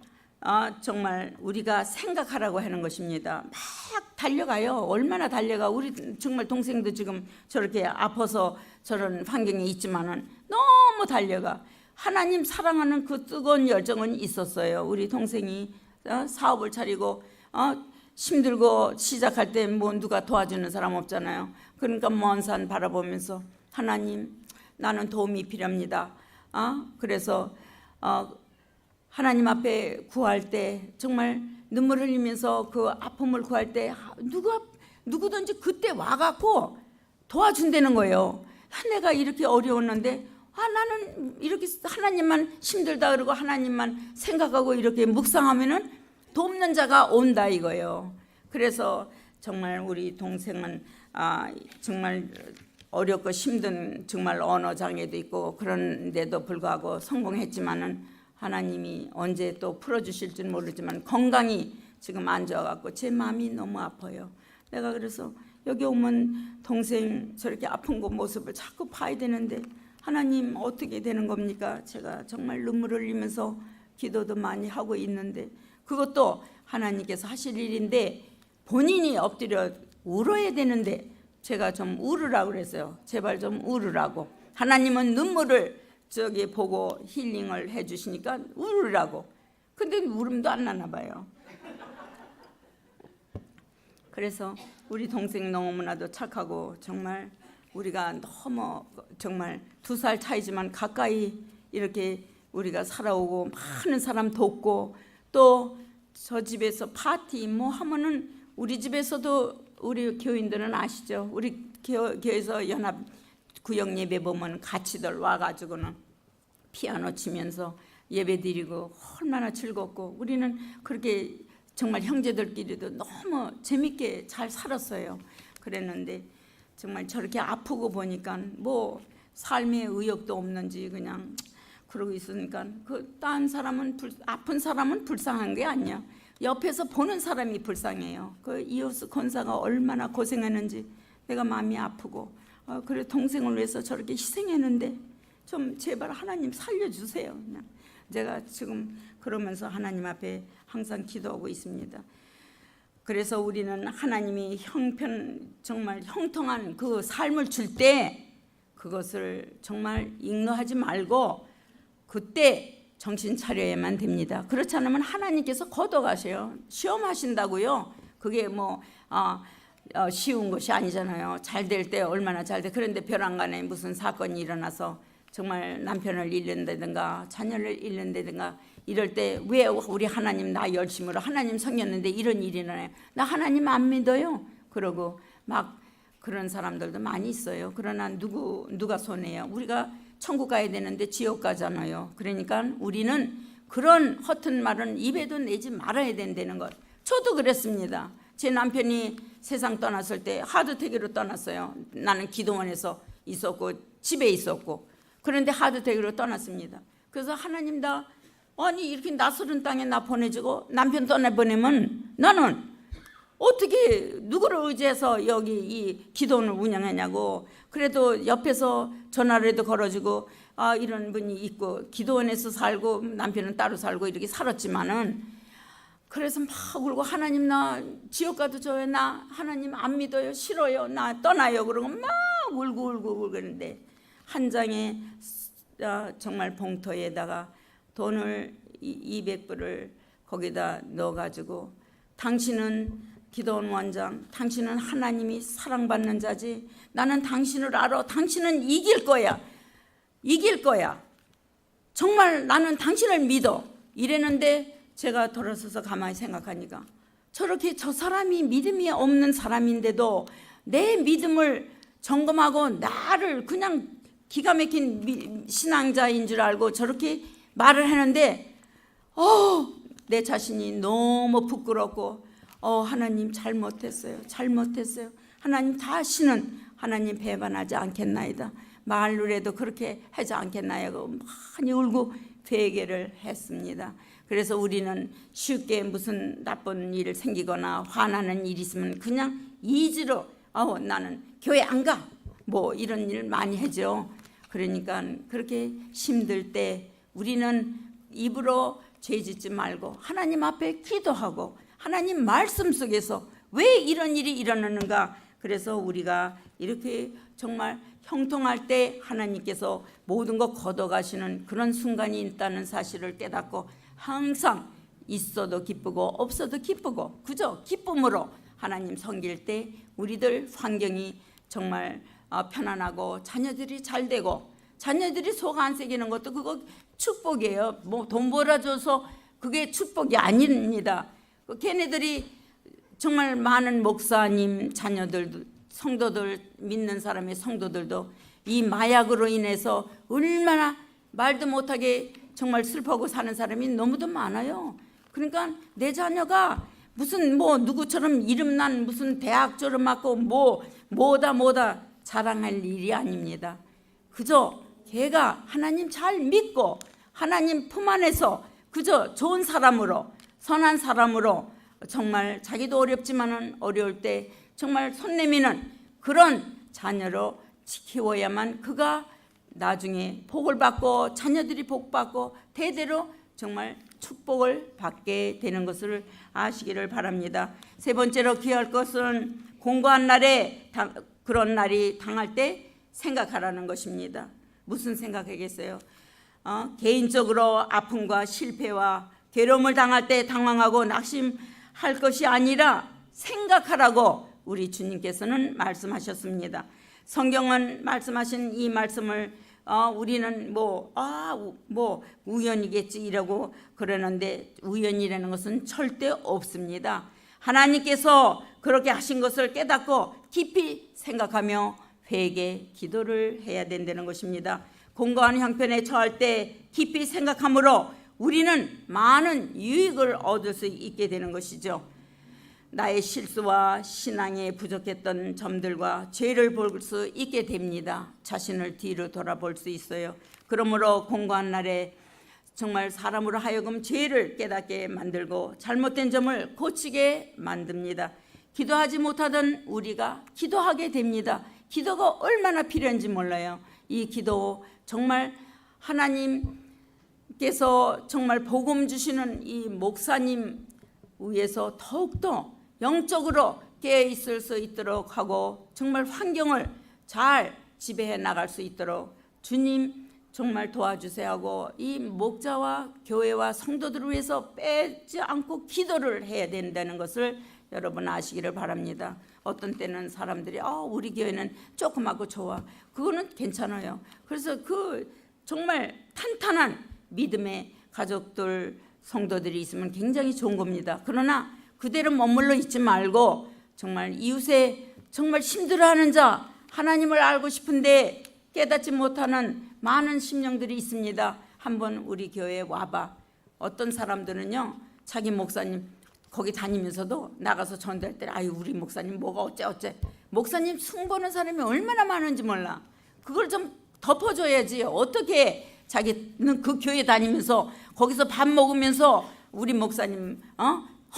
정말 우리가 생각하라고 하는 것입니다. 막 달려가요. 얼마나 달려가. 우리 정말 동생도 지금 저렇게 아파서 저런 환경에 있지만은 너무 달려가. 하나님 사랑하는 그 뜨거운 열정은 있었어요. 우리 동생이 사업을 차리고 힘들고 시작할 때 뭐 누가 도와주는 사람 없잖아요. 그러니까 먼 산 바라보면서 하나님, 나는 도움이 필요합니다. 그래서 하나님 앞에 구할 때 정말 눈물 흘리면서 그 아픔을 구할 때 누구든지 그때 와갖고 도와준다는 거예요. 내가 이렇게 어려웠는데 나는 이렇게 하나님만 힘들다 그러고 하나님만 생각하고 이렇게 묵상하면은 돕는 자가 온다 이거예요. 그래서 정말 우리 동생은 정말 어렵고 힘든 정말 언어 장애도 있고 그런데도 불구하고 성공했지만은 하나님이 언제 또 풀어주실 줄 모르지만 건강히 지금 안 좋아갖고 제 마음이 너무 아파요. 내가 그래서 여기 오면 동생 저렇게 아픈 거 모습을 자꾸 봐야 되는데 하나님 어떻게 되는 겁니까? 제가 정말 눈물을 흘리면서 기도도 많이 하고 있는데 그것도 하나님께서 하실 일인데 본인이 엎드려 울어야 되는데 제가 좀 울으라고 그랬어요. 제발 좀 울으라고. 하나님은 눈물을 저기 보고 힐링을 해주시니까 울으라고. 근데 울음도 안 나나 봐요. 그래서 우리 동생 너무나도 착하고 정말 우리가 너무 정말 2살 차이지만 가까이 이렇게 우리가 살아오고 많은 사람 돕고 또 저 집에서 파티 뭐 하면은 우리 집에서도 우리 교인들은 아시죠? 우리 교회에서 연합 구역 예배 보면 같이들 와가지고는 피아노 치면서 예배 드리고 얼마나 즐겁고 우리는 그렇게 정말 형제들끼리도 너무 재밌게 잘 살았어요. 그랬는데 정말 저렇게 아프고 보니까 뭐 삶에 의욕도 없는지 그냥 그러고 있으니까 그 딴 사람은 아픈 사람은 불쌍한 게 아니야. 옆에서 보는 사람이 불쌍해요. 그 이호수 권사가 얼마나 고생했는지 내가 마음이 아프고 그래 동생을 위해서 저렇게 희생했는데 좀 제발 하나님 살려주세요. 그냥 제가 지금 그러면서 하나님 앞에 항상 기도하고 있습니다. 그래서 우리는 하나님이 정말 형통한 그 삶을 줄 때 그것을 정말 igno하지 말고 그때 정신 차려야만 됩니다. 그렇지 않으면 하나님께서 걷어가셔요. 시험하신다고요. 그게 뭐 쉬운 것이 아니잖아요. 잘 될 때 얼마나 잘 돼. 그런데 벼랑간에 무슨 사건이 일어나서 정말 남편을 잃는다든가 자녀를 잃는다든가 이럴 때 왜 우리 하나님 나 열심으로 하나님 섬겼는데 이런 일이 일어나요. 나 하나님 안 믿어요. 그러고 막 그런 사람들도 많이 있어요. 그러나 누가 손해요? 우리가 천국 가야 되는데 지옥 가잖아요. 그러니까 우리는 그런 허튼 말은 입에도 내지 말아야 된다는 것. 저도 그랬습니다. 제 남편이 세상 떠났을 때 하드택으로 떠났어요. 나는 기도원에서 있었고 집에 있었고 그런데 하드택으로 떠났습니다. 그래서 하나님 아니 이렇게 낯설은 땅에 나 보내주고 남편 떠나보내면 나는 어떻게 누구를 의지해서 여기 이 기도원을 운영하냐고. 그래도 옆에서 전화라도 걸어주고 이런 분이 있고 기도원에서 살고 남편은 따로 살고 이렇게 살았지만은 그래서 막 울고 하나님 나 지옥 가도 줘요. 나 하나님 안 믿어요. 싫어요. 나 떠나요. 그러고 막 울고 그러는데 한 장의 정말 봉투에다가 돈을 200불을 거기다 넣어가지고 당신은 기도원 원장, 당신은 하나님이 사랑받는 자지. 나는 당신을 알아. 당신은 이길 거야. 이길 거야. 정말 나는 당신을 믿어. 이랬는데 제가 돌아서서 가만히 생각하니까 저렇게 저 사람이 믿음이 없는 사람인데도 내 믿음을 점검하고 나를 그냥 기가 막힌 신앙자인 줄 알고 저렇게 말을 하는데 내 자신이 너무 부끄럽고 하나님 잘못했어요. 하나님 다시는 하나님 배반하지 않겠나이다. 말로라도 그렇게 하지 않겠나요? 많이 울고 회개를 했습니다. 그래서 우리는 쉽게 무슨 나쁜 일 생기거나 화나는 일 있으면 그냥 이지로 나는 교회 안 가. 뭐 이런 일 많이 하죠. 그러니까 그렇게 힘들 때 우리는 입으로 죄 짓지 말고 하나님 앞에 기도하고 하나님 말씀 속에서 왜 이런 일이 일어나는가. 그래서 우리가 이렇게 정말 형통할 때 하나님께서 모든 것 걷어가시는 그런 순간이 있다는 사실을 깨닫고 항상 있어도 기쁘고 없어도 기쁘고 그저 기쁨으로 하나님 섬길 때 우리들 환경이 정말 편안하고 자녀들이 잘 되고 자녀들이 속 안 새기는 것도 그거 축복이에요. 뭐 돈 벌어줘서 그게 축복이 아닙니다. 걔네들이 정말 많은 목사님 자녀들도 성도들 믿는 사람의 성도들도 이 마약으로 인해서 얼마나 말도 못하게 정말 슬퍼하고 사는 사람이 너무도 많아요. 그러니까 내 자녀가 무슨 뭐 누구처럼 이름난 무슨 대학 졸업하고 뭐다 자랑할 일이 아닙니다. 그저 걔가 하나님 잘 믿고 하나님 품 안에서 그저 좋은 사람으로 선한 사람으로 정말 자기도 어렵지만은 어려울 때 정말 손 내미는 그런 자녀로 키워야만 그가 나중에 복을 받고 자녀들이 복 받고 대대로 정말 축복을 받게 되는 것을 아시기를 바랍니다. 세 번째로 기할 것은 공고한 날에 그런 날이 당할 때 생각하라는 것입니다. 무슨 생각하겠어요? 개인적으로 아픔과 실패와 괴로움을 당할 때 당황하고 낙심할 것이 아니라 생각하라고 우리 주님께서는 말씀하셨습니다. 성경은 말씀하신 이 말씀을 우리는 뭐 우연이겠지 이러고 그러는데 우연이라는 것은 절대 없습니다. 하나님께서 그렇게 하신 것을 깨닫고 깊이 생각하며 회개 기도를 해야 된다는 것입니다. 공고한 형편에 처할 때 깊이 생각함으로 우리는 많은 유익을 얻을 수 있게 되는 것이죠. 나의 실수와 신앙에 부족했던 점들과 죄를 볼 수 있게 됩니다. 자신을 뒤로 돌아볼 수 있어요. 그러므로 공고한 날에 정말 사람으로 하여금 죄를 깨닫게 만들고 잘못된 점을 고치게 만듭니다. 기도하지 못하던 우리가 기도하게 됩니다. 기도가 얼마나 필요한지 몰라요. 이 기도 정말 하나님께서 정말 복음 주시는 이 목사님 위해서 더욱더 영적으로 깨어 있을 수 있도록 하고 정말 환경을 잘 지배해 나갈 수 있도록 주님 정말 도와주세요 하고 이 목자와 교회와 성도들을 위해서 빼지 않고 기도를 해야 된다는 것을 여러분 아시기를 바랍니다. 어떤 때는 사람들이 우리 교회는 조그맣고 좋아. 그거는 괜찮아요. 그래서 그 정말 탄탄한 믿음의 가족들 성도들이 있으면 굉장히 좋은 겁니다. 그러나 그대로 머물러 있지 말고 정말 이웃에 정말 힘들어하는 자 하나님을 알고 싶은데 깨닫지 못하는 많은 심령들이 있습니다. 한번 우리 교회에 와봐. 어떤 사람들은요 자기 목사님 거기 다니면서도 나가서 전도할 때 아유 우리 목사님 뭐가 어째 목사님 숭보는 사람이 얼마나 많은지 몰라. 그걸 좀 덮어줘야지. 어떻게 자기는 그 교회 다니면서 거기서 밥 먹으면서 우리 목사님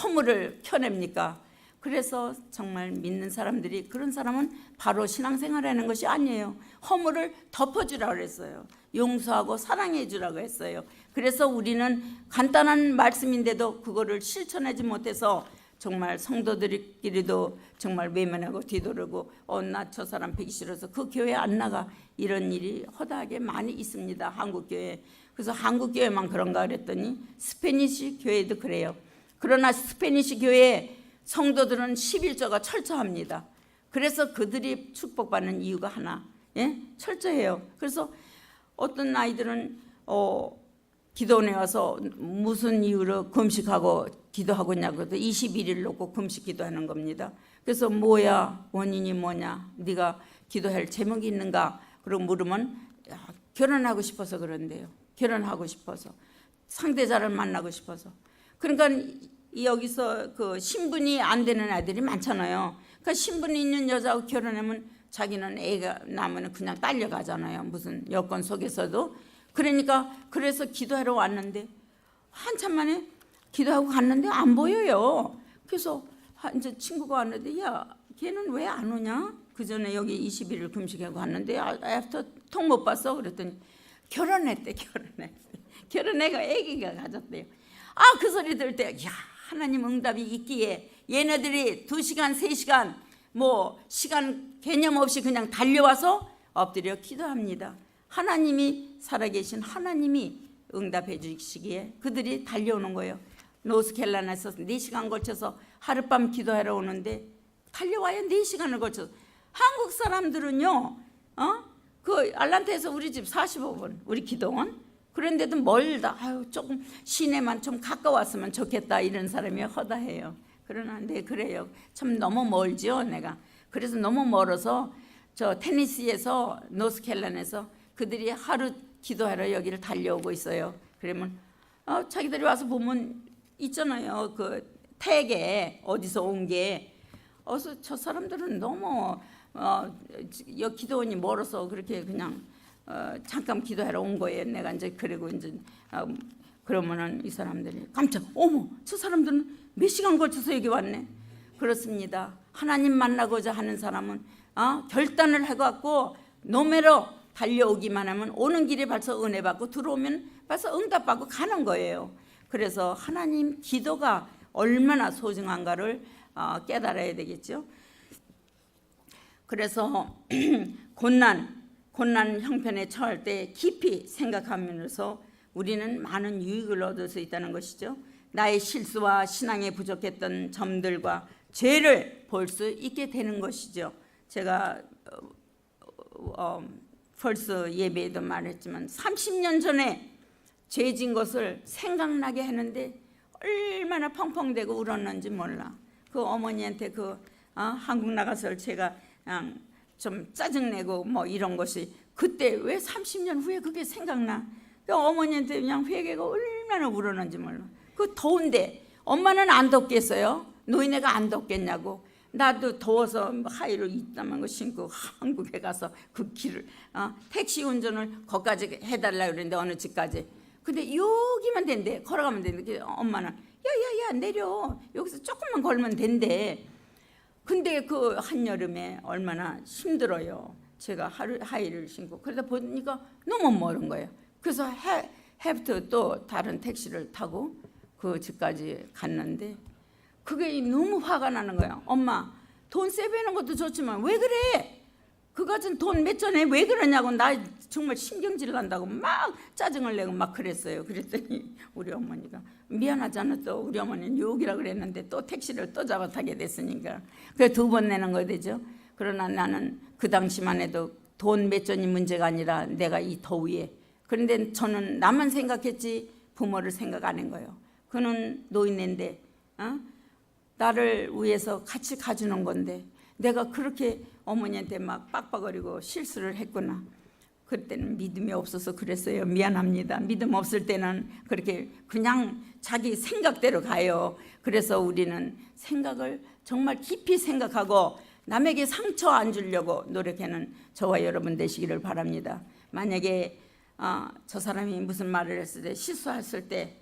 허물을 켜냅니까? 그래서 정말 믿는 사람들이 그런 사람은 바로 신앙생활하는 것이 아니에요. 허물을 덮어주라고 그랬어요. 용서하고 사랑해 주라고 했어요. 그래서 우리는 간단한 말씀인데도 그거를 실천하지 못해서 정말 성도들끼리도 정말 외면하고 뒤돌고 나 저 사람 뵈기 싫어서 그 교회 안 나가 이런 일이 허다하게 많이 있습니다. 한국교회. 그래서 한국교회만 그런가 그랬더니 스페니시 교회도 그래요. 그러나 스페니시 교회 성도들은 11조가 철저합니다. 그래서 그들이 축복받는 이유가 하나 철저해요. 그래서 어떤 아이들은 기도원에 와서 무슨 이유로 금식하고 기도하고 있냐고 해도 21일 놓고 금식 기도하는 겁니다. 그래서 뭐야 원인이 뭐냐 네가 기도할 제목이 있는가 그러고 물으면 결혼하고 싶어서 그런데요. 결혼하고 싶어서 상대자를 만나고 싶어서. 그러니까 여기서 그 신분이 안 되는 아이들이 많잖아요. 그러니까 신분이 있는 여자하고 결혼하면 자기는 애가 나면 그냥 딸려가잖아요. 무슨 여건 속에서도. 그러니까 그래서 기도하러 왔는데 한참 만에 기도하고 갔는데 안 보여요. 그래서 이제 친구가 왔는데 야 걔는 왜 안 오냐? 그 전에 여기 21일 금식하고 갔는데 애프터 통 못 봤어? 그랬더니 결혼했대. 결혼해가 아기가 가졌대요. 그 소리 들을 때 야 하나님 응답이 있기에 얘네들이 2시간 3시간 뭐 시간 개념 없이 그냥 달려와서 엎드려 기도합니다. 하나님이 살아계신 하나님이 응답해 주시기에 그들이 달려오는 거예요. 노스캐롤라이나에서 4시간 걸쳐서 하룻밤 기도하러 오는데 달려와요. 4시간을 걸쳐서. 한국 사람들은요, 그 알란타에서 우리 집 45분, 우리 기도원. 그런데도 멀다. 아유, 조금 시내만 좀 가까웠으면 좋겠다. 이런 사람이 허다해요. 그러나 네, 그래요. 참 너무 멀죠, 내가. 그래서 너무 멀어서 저 테니시에서 노스캐롤라이나에서 그들이 하루 기도하러 여기를 달려오고 있어요. 그러면 자기들이 와서 보면 있잖아요. 그 태게 어디서 온 게. 어서 저 사람들은 너무 여기 기도원이 멀어서 그렇게 그냥 잠깐 기도하러 온 거예요. 내가 이제 그리고 이제 그러면은 이 사람들이 깜짝 어머 저 사람들은 몇 시간 걸쳐서 여기 왔네. 그렇습니다. 하나님 만나고자 하는 사람은 결단을 해갖고 노매로 달려오기만 하면 오는 길에 벌써 은혜 받고 들어오면 벌써 응답 받고 가는 거예요. 그래서 하나님 기도가 얼마나 소중한가를 깨달아야 되겠죠. 그래서 고난 형편에 처할 때 깊이 생각하면서 우리는 많은 유익을 얻을 수 있다는 것이죠. 나의 실수와 신앙에 부족했던 점들과 죄를 볼 수 있게 되는 것이죠. 제가 벌써 예배에도 말했지만 30년 전에 죄진 것을 생각나게 하는데 얼마나 펑펑대고 울었는지 몰라. 그 어머니한테 한국 나가서 제가 그냥 좀 짜증내고 뭐 이런 것이 그때 왜 30년 후에 그게 생각나. 그 어머니한테 그냥 회개가 얼마나 울었는지 몰라. 그 더운데 엄마는 안 덥겠어요? 노인네가 안 덥겠냐고. 나도 더워서 하의를 이따만 거 신고 한국에 가서 그 길을 택시 운전을 거기까지 해달라 그랬는데 어느 집까지. 근데 여기만 된대. 걸어가면 된대. 엄마는 야야야 내려. 여기서 조금만 걸으면 된대. 근데 그 한여름에 얼마나 힘들어요. 제가 하의를 신고. 그러다 보니까 너무 멀은 거예요. 그래서 해부터 또 다른 택시를 타고 그 집까지 갔는데 그게 너무 화가 나는 거예요. 엄마 돈 세배는 것도 좋지만 왜 그래? 그 가진 돈 몇 전에 왜 그러냐고 나 정말 신경질 난다고 막 짜증을 내고 막 그랬어요. 그랬더니 우리 어머니가 미안하잖아. 또 우리 어머니는 욕이라 그랬는데 또 택시를 또 잡아 타게 됐으니까 그래 2번 내는 거 되죠. 그러나 나는 그 당시만 해도 돈 몇 전이 문제가 아니라 내가 이 더위에. 그런데 저는 나만 생각했지 부모를 생각 안 한 거예요. 그는 노인인데 나를 위해서 같이 가주는 건데 내가 그렇게 어머니한테 막 빡빡거리고 실수를 했구나. 그때는 믿음이 없어서 그랬어요. 미안합니다. 믿음 없을 때는 그렇게 그냥 자기 생각대로 가요. 그래서 우리는 생각을 정말 깊이 생각하고 남에게 상처 안 주려고 노력하는 저와 여러분 되시기를 바랍니다. 만약에 저 사람이 무슨 말을 했을 때 실수했을 때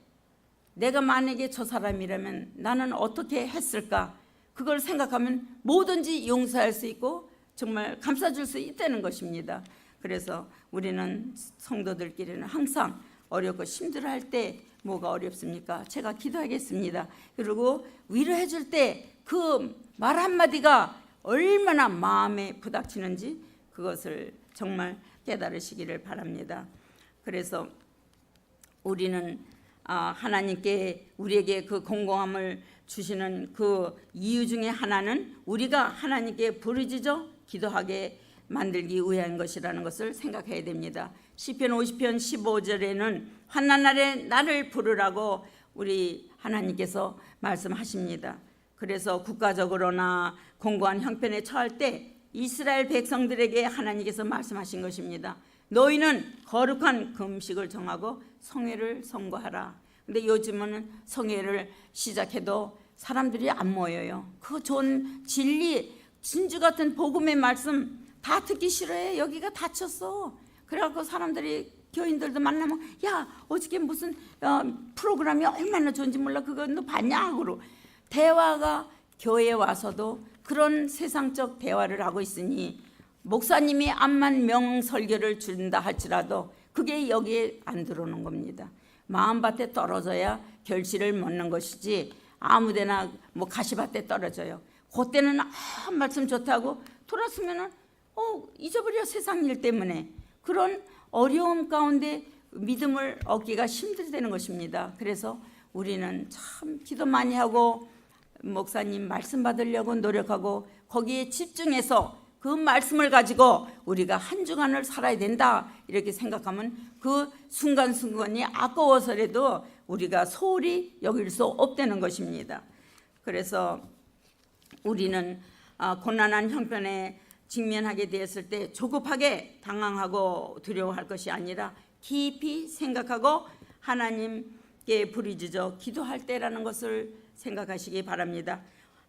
내가 만약에 저 사람이라면 나는 어떻게 했을까? 그걸 생각하면 뭐든지 용서할 수 있고 정말 감싸줄 수 있다는 것입니다. 그래서 우리는 성도들끼리는 항상 어렵고 힘들어할 때 뭐가 어렵습니까? 제가 기도하겠습니다. 그리고 위로해 줄 때 그 말 한마디가 얼마나 마음에 부닥치는지 그것을 정말 깨달으시기를 바랍니다. 그래서 우리는 하나님께 우리에게 그 공공함을 주시는 그 이유 중에 하나는 우리가 하나님께 부르짖어 기도하게 만들기 위한 것이라는 것을 생각해야 됩니다. 시편 50편 15절에는 환난 날에 나를 부르라고 우리 하나님께서 말씀하십니다. 그래서 국가적으로나 공고한 형편에 처할 때 이스라엘 백성들에게 하나님께서 말씀하신 것입니다. 너희는 거룩한 금식을 정하고 성회를 선고하라. 근데 요즘은 성회를 시작해도 사람들이 안 모여요. 그 좋은 진리, 진주 같은 복음의 말씀 다 듣기 싫어해. 여기가 닫혔어. 그래갖고 사람들이 교인들도 만나면 야 어저께 무슨 프로그램이 얼마나 좋은지 몰라. 그거 너 봤냐? 하고 대화가 교회에 와서도 그런 세상적 대화를 하고 있으니 목사님이 암만 명설교를 준다 할지라도 그게 여기에 안 들어오는 겁니다. 마음밭에 떨어져야 결실을 맺는 것이지 아무데나 뭐 가시밭에 떨어져요. 그때는 말씀 좋다고 돌았으면은 잊어버려 세상 일 때문에. 그런 어려움 가운데 믿음을 얻기가 힘들다는 것입니다. 그래서 우리는 참 기도 많이 하고 목사님 말씀 받으려고 노력하고 거기에 집중해서 그 말씀을 가지고 우리가 한 주간을 살아야 된다 이렇게 생각하면 그 순간순간이 아까워서라도 우리가 소홀히 여길 수 없다는 것입니다. 그래서 우리는 고난한 형편에 직면하게 되었을 때 조급하게 당황하고 두려워할 것이 아니라 깊이 생각하고 하나님께 부르짖어 기도할 때라는 것을 생각하시기 바랍니다.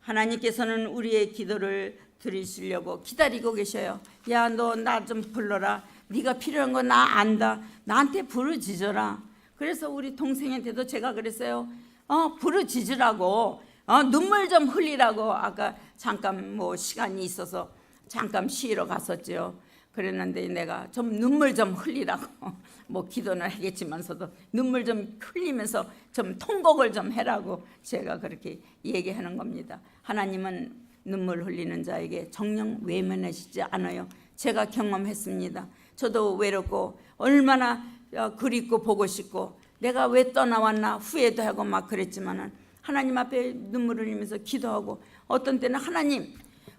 하나님께서는 우리의 기도를 들으시려고 기다리고 계셔요. 야, 너 나 좀 불러라. 네가 필요한 거 나 안다. 나한테 부르짖어라. 그래서 우리 동생한테도 제가 그랬어요. 부르짖으라고. 눈물 좀 흘리라고. 아까 잠깐 뭐 시간이 있어서 잠깐 쉬러 갔었죠. 그랬는데 내가 좀 눈물 좀 흘리라고 뭐 기도는 하겠지만서도 눈물 좀 흘리면서 좀 통곡을 좀 해라고 제가 그렇게 얘기하는 겁니다. 하나님은 눈물 흘리는 자에게 정녕 외면하시지 않아요. 제가 경험했습니다. 저도 외롭고 얼마나 그립고 보고 싶고 내가 왜 떠나왔나 후회도 하고 막 그랬지만은 하나님 앞에 눈물 흘리면서 기도하고 어떤 때는 하나님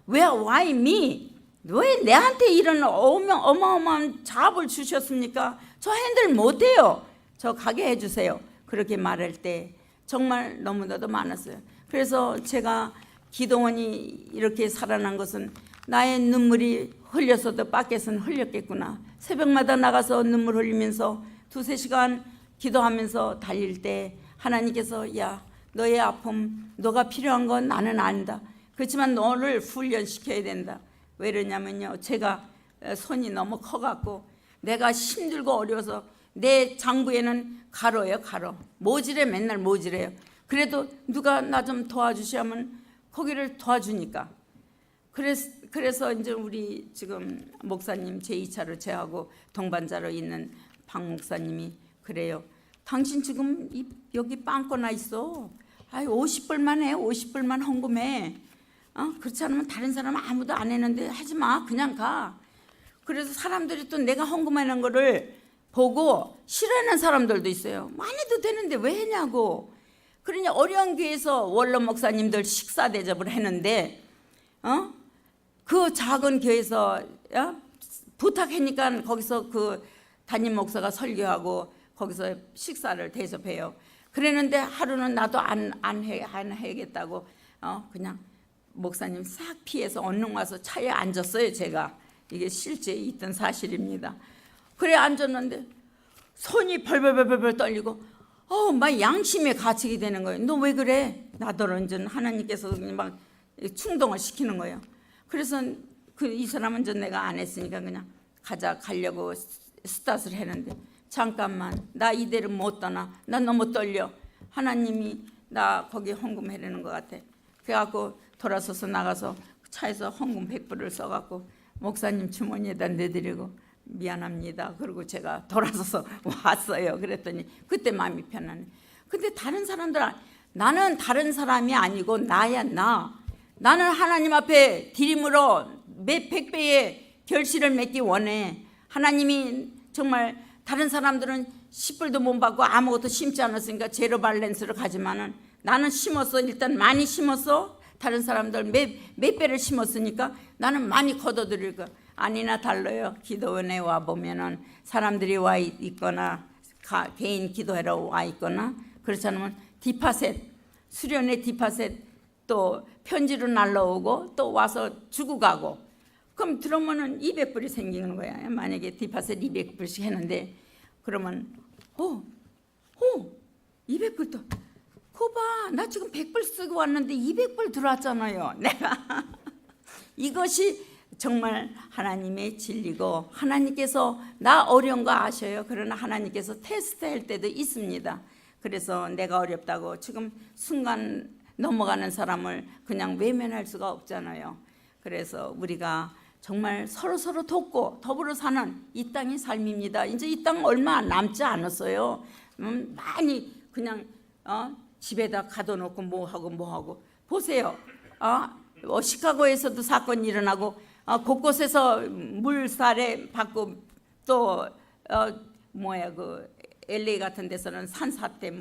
왜 why me? 왜 내한테 이런 어마어마한 잡을 주셨습니까? 저 핸들 못해요. 저 가게 해주세요. 그렇게 말할 때 정말 너무나도 많았어요. 그래서 제가 기도원이 이렇게 살아난 것은 나의 눈물이 흘려서도 밖에서는 흘렸겠구나. 새벽마다 나가서 눈물 흘리면서 2-3시간 기도하면서 달릴 때 하나님께서 야 너의 아픔 너가 필요한 건 나는 안다. 그렇지만 너를 훈련시켜야 된다. 왜 그러냐면요 제가 손이 너무 커갖고 내가 힘들고 어려워서 내 장부에는 가로예요. 가로 모질해. 맨날 모질해요. 그래도 누가 나 좀 도와주시면 거기를 도와주니까 그래서 이제 우리 지금 목사님 제2차로 제하고 동반자로 있는 박 목사님이 그래요. 당신 지금 여기 빵꾸나 있어. 50불만 해. 50불만 헌금해. 그렇지 않으면 다른 사람은 아무도 안 했는데 하지 마. 그냥 가. 그래서 사람들이 또 내가 헌금하는 거를 보고 싫어하는 사람들도 있어요. 많이 해도 되는데 왜 했냐고. 그러니 어려운 교회에서 원로 목사님들 식사 대접을 했는데 그 작은 교회에서 부탁하니까 거기서 그 담임 목사가 설교하고 거기서 식사를 대접해요. 그랬는데 하루는 나도 안 해야겠다고 그냥 목사님 싹 피해서 얼른 와서 차에 앉았어요. 제가 이게 실제 있던 사실입니다. 그래 앉았는데 손이 벌벌벌벌 떨리고 막 양심에 갇히게 되는 거예요. 너 왜 그래? 나더러 이제 하나님께서 막 충동을 시키는 거예요. 그래서 이 사람은 전 내가 안 했으니까 그냥 가려고 스타트를 했는데 잠깐만 나 이대로 못 떠나. 나 너무 떨려. 하나님이 나 거기 헌금해내는 것 같아. 그래갖고 돌아서서 나가서 차에서 헌금 100불을 써갖고 목사님 주머니에다 내드리고 미안합니다. 그리고 제가 돌아서서 왔어요. 그랬더니 그때 마음이 편하네. 근데 다른 사람들 나는 다른 사람이 아니고 나야 나. 나는 하나님 앞에 드림으로 몇 100배의 결실을 맺기 원해. 하나님이 정말 다른 사람들은 10불도 못 받고 아무것도 심지 않았으니까 제로 밸런스를 가지만은 나는 심었어. 일단 많이 심었어. 다른 사람들 몇 배를 심었으니까 나는 많이 거둬들일 거야. 아니나 달라요. 기도원에 와 보면은 사람들이 와 있거나 개인 기도회로 와 있거나 그렇지 않으면 디파셋 수련회 디파셋 또 편지로 날라오고 또 와서 주고 가고 그럼 들어오면은 200불이 생기는 거야. 만약에 디파셋 200불씩 했는데 그러면 200불 또 그거 봐. 나 지금 100불 쓰고 왔는데 200불 들어왔잖아요. 내가 이것이 정말 하나님의 진리고 하나님께서 나 어려운 거 아셔요. 그러나 하나님께서 테스트할 때도 있습니다. 그래서 내가 어렵다고 지금 순간 넘어가는 사람을 그냥 외면할 수가 없잖아요. 그래서 우리가 정말 서로 돕고 더불어 사는 이 땅의 삶입니다. 이제 이 땅 얼마 남지 않았어요. 많이 그냥 집에다 가둬놓고 뭐하고 보세요. 시카고에서도 사건이 일어나고 곳곳에서 물살에 받고 또 그 LA 같은 데서는 산사태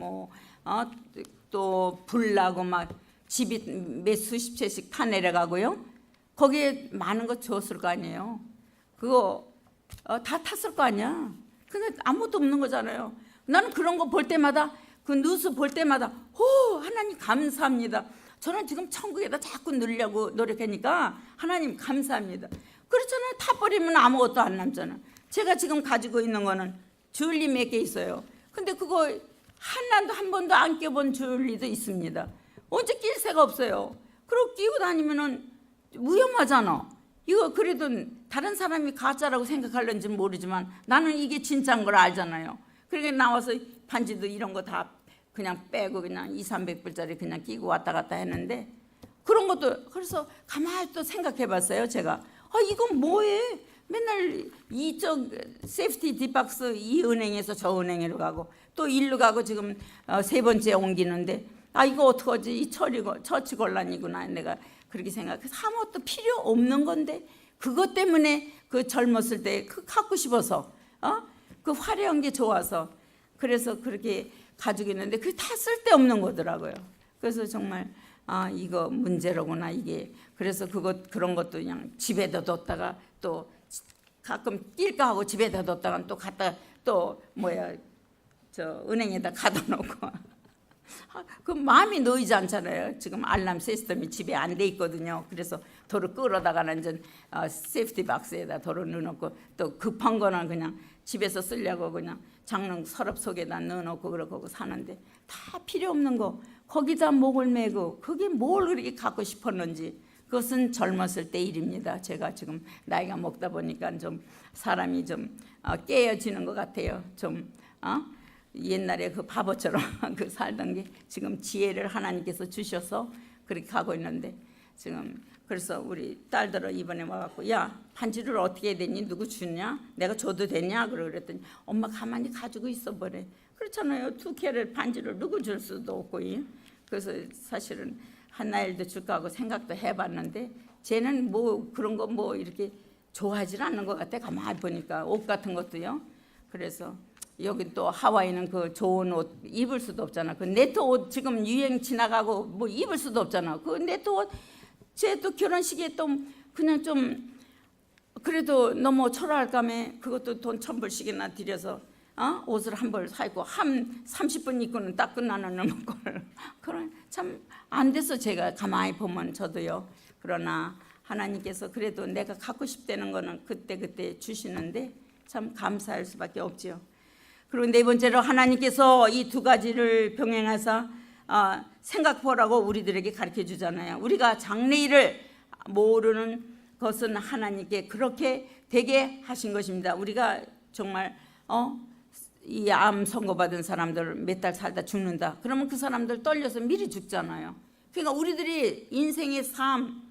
또 불나고 막 집이 몇 수십 채씩 타 내려가고요. 거기에 많은 거 줬을 거 아니에요. 그거 다 탔을 거 아니야. 근데 아무것도 없는 거잖아요. 나는 그런 거 볼 때마다, 그 뉴스 볼 때마다 하나님 감사합니다. 저는 지금 천국에다 자꾸 누리려고 노력하니까 하나님 감사합니다. 그렇잖아요. 타버리면 아무것도 안 남잖아. 제가 지금 가지고 있는 거는 주얼리 몇 개 있어요. 근데 그거 하나도 한 번도 안 껴본 주얼리도 있습니다. 언제 낄 새가 없어요. 그리고 끼고 다니면은 위험하잖아. 이거 그래도 다른 사람이 가짜라고 생각할는지 모르지만 나는 이게 진짜인 걸 알잖아요. 그러니까 나와서 반지도 이런 거 다 그냥 빼고 그냥 200~300불짜리 그냥 끼고 왔다 갔다 했는데, 그런 것도 그래서 가만히 또 생각해 봤어요. 제가 이건 뭐해? 맨날 이쪽 세이프티 딥박스 이 은행에서 저 은행으로 가고 또 일로 가고 지금 3번째 옮기는데 이거 어떡하지? 이 처치 곤란이구나. 내가 그렇게 생각해서 아무것도 필요 없는 건데 그것 때문에 그 젊었을 때 그 갖고 싶어서 그 화려한 게 좋아서 그래서 그렇게 가지고 있는데 그게 다 쓸데없는 거더라고요. 그래서 정말 이거 문제로구나 이게. 그래서 그런 것도 그냥 집에다 뒀다가 또 가끔 낄까 하고 집에다 뒀다가 또 갖다 또 저 은행에다 가둬 놓고 그 마음이 놓이지 않잖아요. 지금 알람 시스템이 집에 안 돼 있거든요. 그래서 도로 끌어다가는 이제 세이프티 박스에다 도로 넣어놓고 또 급한 거는 그냥 집에서 쓰려고 그냥 장롱 서랍 속에다 넣어놓고 그러고 사는데 다 필요 없는 거 거기다 목을 메고 그게 뭘 그렇게 갖고 싶었는지 그것은 젊었을 때 일입니다. 제가 지금 나이가 먹다 보니까 좀 사람이 좀 깨어지는 것 같아요. 좀 옛날에 그 바보처럼 그 살던 게 지금 지혜를 하나님께서 주셔서 그렇게 가고 있는데 지금 그래서 우리 딸들은 이번에 와갖고 야 반지를 어떻게 해야 되니? 누구 주냐? 내가 줘도 되냐? 그랬더니 엄마 가만히 가지고 있어 버래. 그렇잖아요. 2K를 반지를 누구 줄 수도 없고. 그래서 사실은 한나엘도 줄까 하고 생각도 해봤는데 쟤는 뭐 그런 거 뭐 이렇게 좋아하지 않는 것 같아. 가만히 보니까 옷 같은 것도요. 그래서 여기 또 하와이는 그 좋은 옷 입을 수도 없잖아. 그 네트 옷 지금 유행 지나가고 뭐 입을 수도 없잖아. 그 네트 옷 쟤 또 결혼식에 또 그냥 좀 그래도 너무 초라할까매 그것도 돈 1,000불씩이나 들여서 옷을 한 벌 사입고 한 30분 입고는 딱 끝나는 걸. 그런 참 안 돼서 제가 가만히 보면 저도요. 그러나 하나님께서 그래도 내가 갖고 싶다는 거는 그때 주시는데 참 감사할 수밖에 없지요. 그리고 네 번째로 하나님께서 이 두 가지를 병행하사 생각보라고 우리들에게 가르쳐 주잖아요. 우리가 장래일을 모르는 것은 하나님께 그렇게 되게 하신 것입니다. 우리가 정말 이 암 선고받은 사람들 몇 달 살다 죽는다. 그러면 그 사람들 떨려서 미리 죽잖아요. 그러니까 우리들이 인생의 삶,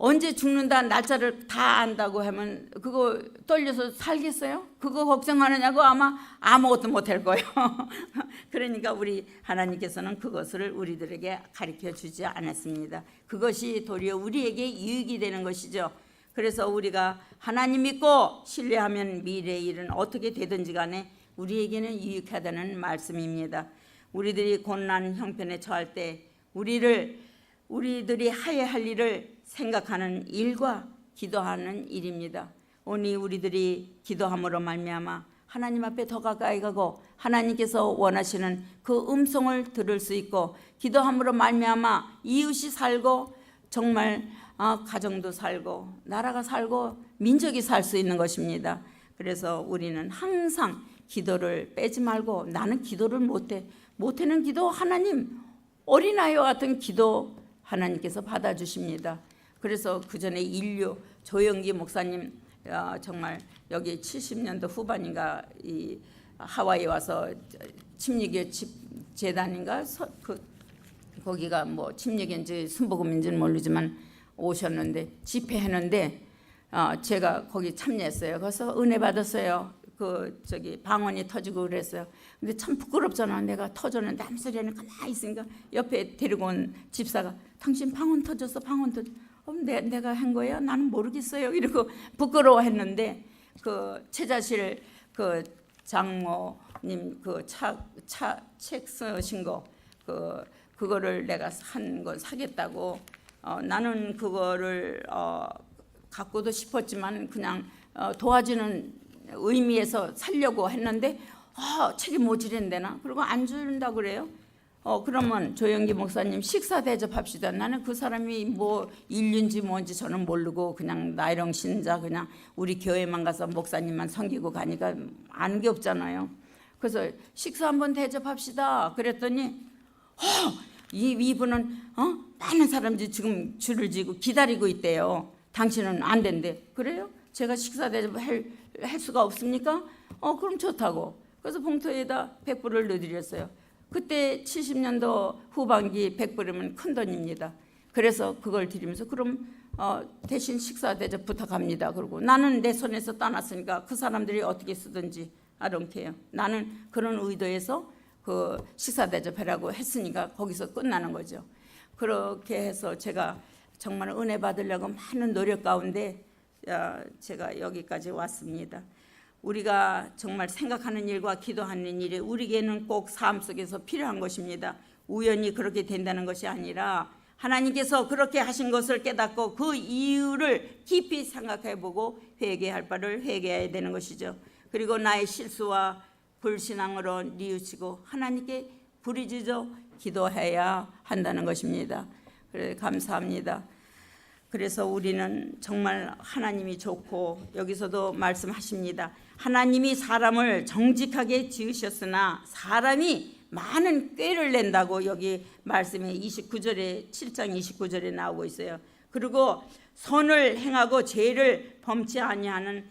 언제 죽는다 날짜를 다 안다고 하면 그거 떨려서 살겠어요? 그거 걱정하느냐고 아마 아무것도 못할 거예요. 그러니까 우리 하나님께서는 그것을 우리들에게 가르쳐 주지 않았습니다. 그것이 도리어 우리에게 유익이 되는 것이죠. 그래서 우리가 하나님 믿고 신뢰하면 미래의 일은 어떻게 되든지 간에 우리에게는 유익하다는 말씀입니다. 우리들이 고난 형편에 처할 때 우리들이 하여야 할 일을 생각하는 일과 기도하는 일입니다. 오늘 우리들이 기도함으로 말미암아 하나님 앞에 더 가까이 가고 하나님께서 원하시는 그 음성을 들을 수 있고 기도함으로 말미암아 이웃이 살고 정말 가정도 살고 나라가 살고 민족이 살 수 있는 것입니다. 그래서 우리는 항상 기도를 빼지 말고 나는 기도를 못하는 기도 하나님 어린아이와 같은 기도 하나님께서 받아주십니다. 그래서 그 전에 인류 조영기 목사님 정말 여기 70년도 후반인가 이 하와이 와서 침례교 재단인가 거기가 뭐 침례교인지 순복음인지는 모르지만 오셨는데 집회했는데 제가 거기 참여했어요. 그래서 은혜 받았어요. 방언이 터지고 그랬어요. 근데 참 부끄럽잖아. 내가 터졌는데 아무 소리 안 가만히 있으니까 옆에 데리고 온 집사가 당신 방언 터졌어. 내가 한 거예요? 나는 모르겠어요. 이러고 부끄러워했는데 그 최자실 그 장모 목사님 그 책 쓰신 거 그거를 내가 한 건 사겠다고 나는 그거를 갖고도 싶었지만 그냥 도와주는 의미에서 살려고 했는데 책이 모자란대나 그리고 안 준다 그래요. 그러면 조영기 목사님 식사 대접합시다. 나는 그 사람이 뭐 인륜지 뭔지 저는 모르고 그냥 나이롱 신자 그냥 우리 교회만 가서 목사님만 섬기고 가니까 아는 게 없잖아요. 그래서 식사 한번 대접합시다 그랬더니 이분은 많은 사람들이 지금 줄을 지고 기다리고 있대요. 당신은 안 된대. 그래요? 제가 식사 대접할 수가 없습니까? 그럼 좋다고. 그래서 봉투에다 100불을 넣어드렸어요. 그때 70년도 후반기 100불이면 큰 돈입니다. 그래서 그걸 드리면서 그럼 대신 식사 대접 부탁합니다. 그러고 나는 내 손에서 따놨으니까 그 사람들이 어떻게 쓰든지 I don't care. 나는 그런 의도에서 그 식사 대접하라고 했으니까 거기서 끝나는 거죠. 그렇게 해서 제가 정말 은혜 받으려고 많은 노력 가운데 제가 여기까지 왔습니다. 우리가 정말 생각하는 일과 기도하는 일이 우리에게는 꼭 삶 속에서 필요한 것입니다. 우연히 그렇게 된다는 것이 아니라 하나님께서 그렇게 하신 것을 깨닫고 그 이유를 깊이 생각해보고 회개할 바를 회개해야 되는 것이죠. 그리고 나의 실수와 불신앙으로 뉘우치고 하나님께 부르짖어 기도해야 한다는 것입니다. 그래 감사합니다. 그래서 우리는 정말 하나님이 좋고 여기서도 말씀하십니다. 하나님이 사람을 정직하게 지으셨으나 사람이 많은 꾀를 낸다고 여기 말씀에 29절에 7장 29절에 나오고 있어요. 그리고 선을 행하고 죄를 범치 아니하는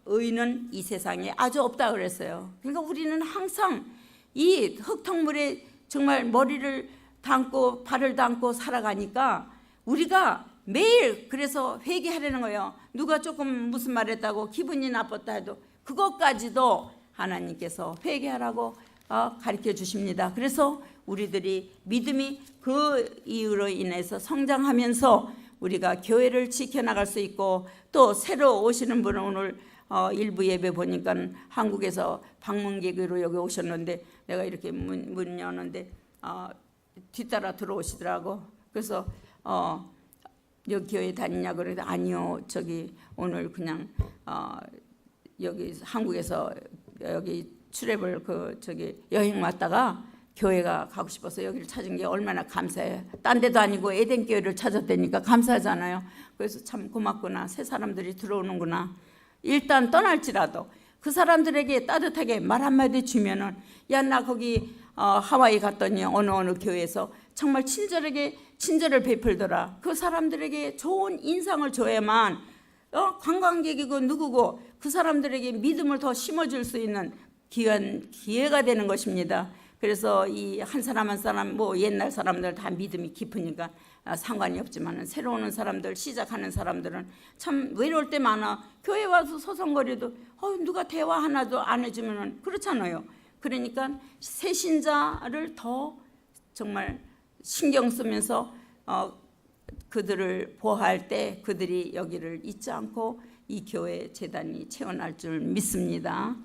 의는 이 세상에 아주 없다 그랬어요. 그러니까 우리는 항상 이 흙탕물에 정말 머리를 담고 발을 담고 살아가니까 우리가 매일 그래서 회개하려는 거예요. 누가 조금 무슨 말 했다고 기분이 나빴다 해도 그것까지도 하나님께서 회개하라고 가르쳐 주십니다. 그래서 우리들이 믿음이 그 이유로 인해서 성장하면서 우리가 교회를 지켜나갈 수 있고 또 새로 오시는 분은 오늘 일부 예배 보니까 한국에서 방문객으로 여기 오셨는데 내가 이렇게 문 여는데 뒤따라 들어오시더라고. 그래서 여기 교회 다니냐 그래도 아니요 저기 오늘 그냥 여기 한국에서 여기 출애을 여행 왔다가 교회가 가고 싶어서 여기를 찾은 게 얼마나 감사해요. 딴 데도 아니고 에덴 교회를 찾았다니까 감사하잖아요. 그래서 참 고맙구나. 새 사람들이 들어오는구나. 일단 떠날지라도 그 사람들에게 따뜻하게 말 한마디 주면은 야 나 거기 하와이 갔더니 어느 교회에서 정말 친절을 베풀더라. 그 사람들에게 좋은 인상을 줘야만 관광객이고 누구고 그 사람들에게 믿음을 더 심어줄 수 있는 귀한 기회가 되는 것입니다. 그래서 이 한 사람 한 사람 뭐 옛날 사람들 다 믿음이 깊으니까 상관이 없지만 새로 오는 사람들 시작하는 사람들은 참 외로울 때 많아. 교회 와서 서성거려도 누가 대화 하나도 안 해주면 그렇잖아요. 그러니까 새 신자를 더 정말 신경 쓰면서 그들을 보호할 때 그들이 여기를 잊지 않고 이 교회 재단이 채워날 줄 믿습니다.